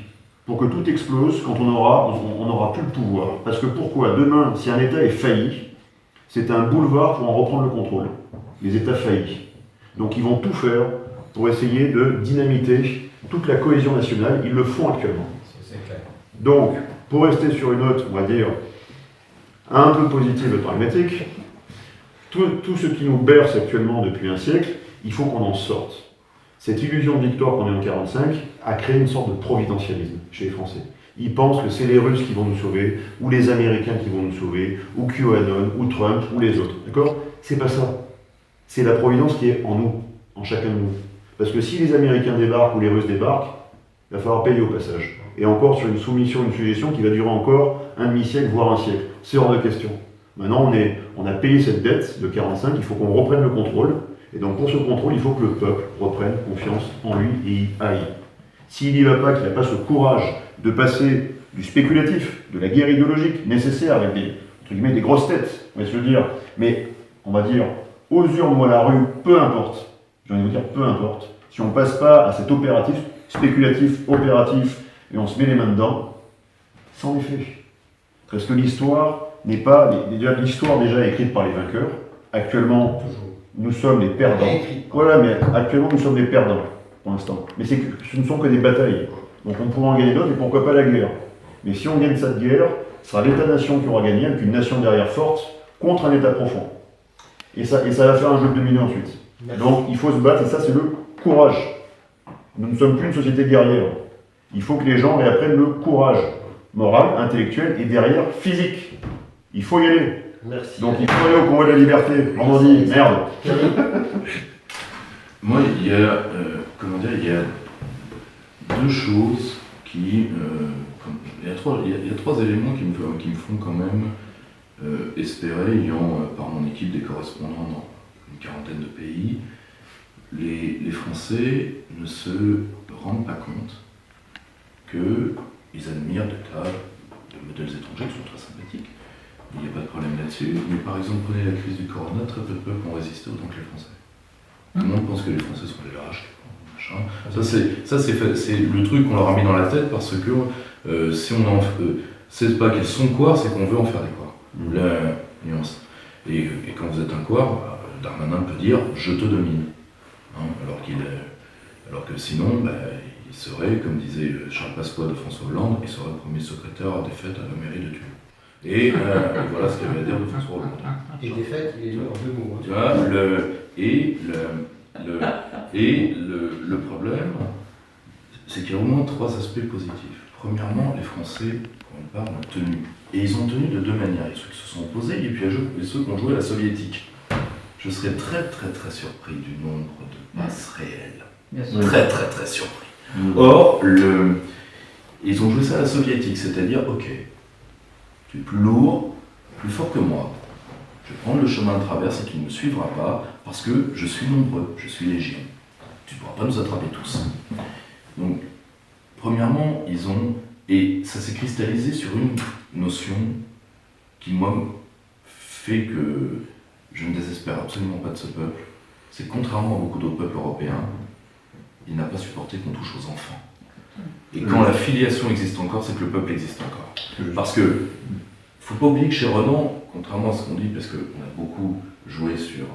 pour que tout explose quand on aura plus le pouvoir. Parce que pourquoi? Demain, si un État est failli, c'est un boulevard pour en reprendre le contrôle. les États faillis. Donc ils vont tout faire pour essayer de dynamiter toute la cohésion nationale. Ils le font actuellement. C'est clair. Donc, pour rester sur une note, on va dire, un peu positive et pragmatique, tout ce qui nous berce actuellement depuis un siècle, il faut qu'on en sorte. Cette illusion de victoire qu'on a en 1945 a créé une sorte de providentialisme chez les Français. Ils pensent que c'est les Russes qui vont nous sauver, ou les Américains qui vont nous sauver, ou QAnon, ou Trump, ou les autres. D'accord? C'est pas ça. C'est la providence qui est en nous, en chacun de nous. Parce que si les Américains débarquent ou les Russes débarquent, il va falloir payer au passage. Et encore sur une soumission, une suggestion qui va durer encore un demi-siècle, voire un siècle. C'est hors de question. Maintenant, on a payé cette dette de 1945, il faut qu'on reprenne le contrôle. Et donc pour ce contrôle, il faut que le peuple reprenne confiance en lui et y aille. S'il n'y va pas, qu'il n'a pas ce courage de passer du spéculatif, de la guerre idéologique nécessaire avec des grosses têtes, on va se le dire, mais on va dire aux urnes ou à la rue, peu importe, j'ai envie de vous dire peu importe, si on ne passe pas à cet opératif, spéculatif, opératif, et on se met les mains dedans, sans effet. Parce que l'histoire n'est pas, l'histoire déjà écrite par les vainqueurs, actuellement, Toujours. nous sommes les perdants. Réécrit. Voilà, mais actuellement, nous sommes les perdants, pour l'instant. Mais ce ne sont que des batailles. Donc on pourra en gagner d'autres, et pourquoi pas la guerre. Mais si on gagne cette guerre, ce sera l'État-nation qui aura gagné, avec une nation derrière forte, contre un État profond. Et ça va faire un jeu de dominés ensuite. Merci. Donc il faut se battre, et ça c'est le courage. Nous ne sommes plus une société guerrière. Il faut que les gens réapprennent le courage moral, intellectuel, et derrière, physique. Il faut y aller. Merci. Donc il faut aller au convoi de la liberté. Vendredi, merde. Moi, il y a, il y a deux choses qui... il y a trois éléments qui me font quand même espérer, ayant par mon équipe des correspondants dans une quarantaine de pays, les Français ne se rendent pas compte qu'ils admirent des tas de modèles étrangers qui sont très sympathiques. Il n'y a pas de problème là-dessus. Mais par exemple, prenez la crise du corona, très peu de peuples ont résisté autant que les Français. Tout le monde pense que les Français sont des lâches, machin. Ça, c'est le truc qu'on leur a mis dans la tête parce que si on en sait pas qu'ils sont quoi, c'est qu'on veut en faire des quoi. La nuance. Et quand vous êtes un quoi, Darmanin peut dire « je te domine hein, ». Alors que sinon, il serait, comme disait Charles Pasqua de François Hollande, il serait premier secrétaire à des fêtes à la mairie de Tulle. Et voilà ce qu'il y avait à dire de François Hollande. Et des faits, il est mis en deux mots. Hein. Tu vois, le problème, c'est qu'il y a au moins trois aspects positifs. Premièrement, les Français, pour une part, ont tenu. Et ils ont tenu de deux manières. Il y a ceux qui se sont opposés et puis il y a ceux qui ont joué à la soviétique. Je serais très très très surpris du nombre de passes réelles. Bien sûr. Très très très surpris. Or, ils ont joué ça à la soviétique, c'est-à-dire, ok, tu es plus lourd, plus fort que moi. Je vais prendre le chemin de traverse et tu ne me suivras pas parce que je suis nombreux, je suis légion. Tu ne pourras pas nous attraper tous. Donc, premièrement, et ça s'est cristallisé sur une notion qui, moi, fait que je ne désespère absolument pas de ce peuple. C'est que contrairement à beaucoup d'autres peuples européens, il n'a pas supporté qu'on touche aux enfants. Et quand la filiation existe encore, c'est que le peuple existe encore. Parce que, il ne faut pas oublier que chez Renan, contrairement à ce qu'on dit, parce qu'on a beaucoup joué sur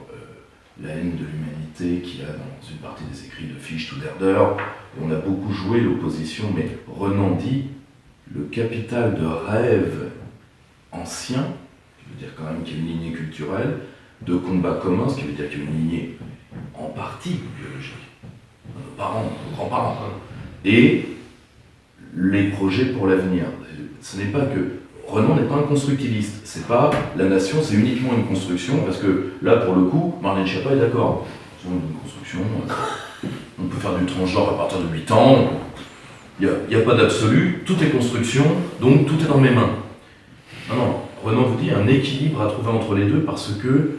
la haine de l'humanité qu'il y a dans une partie des écrits de Fichte ou d'Herder, et on a beaucoup joué l'opposition, mais Renan dit le capital de rêve ancien, qui veut dire quand même qu'il y a une lignée culturelle, de combat commun, ce qui veut dire qu'il y a une lignée en partie biologique, nos parents, nos grands-parents, et les projets pour l'avenir. Ce n'est pas que Renan n'est pas un constructiviste, c'est pas la nation, c'est uniquement une construction, parce que là, pour le coup, Marlène Schiappa est d'accord. C'est une construction, on peut faire du transgenre à partir de 8 ans, il n'y a pas d'absolu, tout est construction, donc tout est dans mes mains. Non, Renan vous dit un équilibre à trouver entre les deux, parce que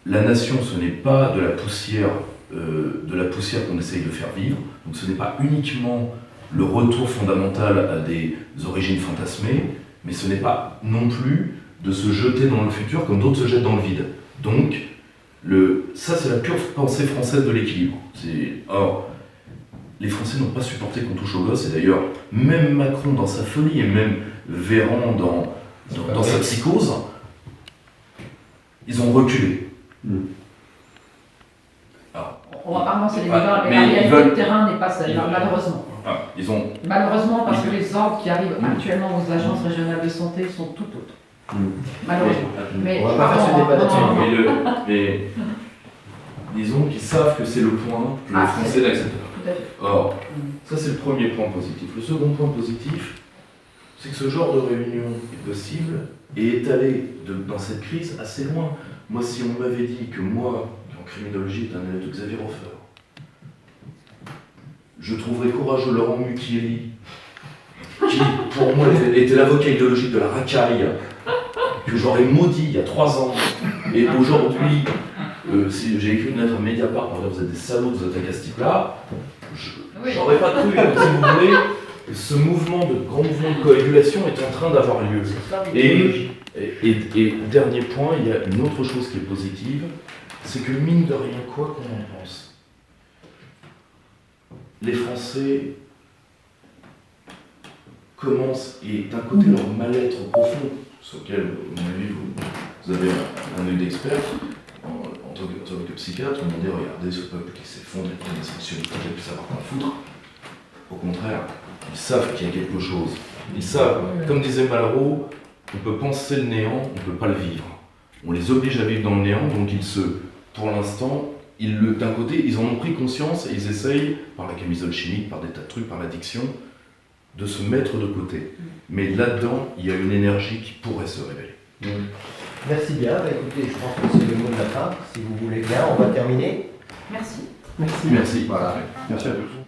la nation, ce n'est pas de la poussière qu'on essaye de faire vivre, donc ce n'est pas uniquement le retour fondamental à des origines fantasmées, mais ce n'est pas non plus de se jeter dans le futur comme d'autres se jettent dans le vide. Donc, ça c'est la pure pensée française de l'équilibre. Or, les Français n'ont pas supporté qu'on touche aux gosses, et d'ailleurs, même Macron dans sa folie, et même Véran dans sa psychose, ils ont reculé. on va pas lancer les Ouais, débats, mais mais la ils réalité veulent- de terrain n'est pas celle-là, ils veulent- malheureusement. Ils ont. Malheureusement, parce que les ordres qui arrivent actuellement aux agences régionales de santé sont tout autres. Malheureusement. Mais On va pas faire ce débat là-dessus. non, non, non. Mais disons qu'ils savent que c'est le point que les Ah, Français n'acceptent pas. Tout à fait. Or, ça c'est le premier point positif. Le second point positif, c'est que ce genre de réunion est possible et est allé dans cette crise assez loin. Moi, si on m'avait dit que moi, qui en criminologie est un élève de Xavier Hofer, je trouverais courageux Laurent Mucchielli, qui pour moi était l'avocat idéologique de la racaille, que j'aurais maudit il y a 3 ans, et aujourd'hui, si j'ai écrit une lettre à Mediapart pour dire vous êtes des salauds, vous attaquez à ce type-là, j'aurais pas cru, donc, si vous voulez, ce grand mouvement de coagulation est en train d'avoir lieu. Et dernier point, il y a une autre chose qui est positive, c'est que mine de rien, quoi qu'on en pense, les Français commencent, et d'un côté leur mal-être profond, sur lequel, à mon avis, vous avez un œil d'expert, en tant que psychiatre, on me dit regardez ce peuple qui s'effondre, et qui a des sexualités, qui ne savoir quoi foutre. Au contraire, ils savent qu'il y a quelque chose. Ils savent, comme disait Malraux, on peut penser le néant, on ne peut pas le vivre. On les oblige à vivre dans le néant, donc pour l'instant, d'un côté, ils en ont pris conscience et ils essayent, par la camisole chimique, par des tas de trucs, par l'addiction, de se mettre de côté. Mais là-dedans, il y a une énergie qui pourrait se révéler. Merci bien. Bah, écoutez, je pense que c'est le mot de la fin. Si vous voulez bien, on va terminer. Merci. Merci. Merci. Voilà. Merci à tous.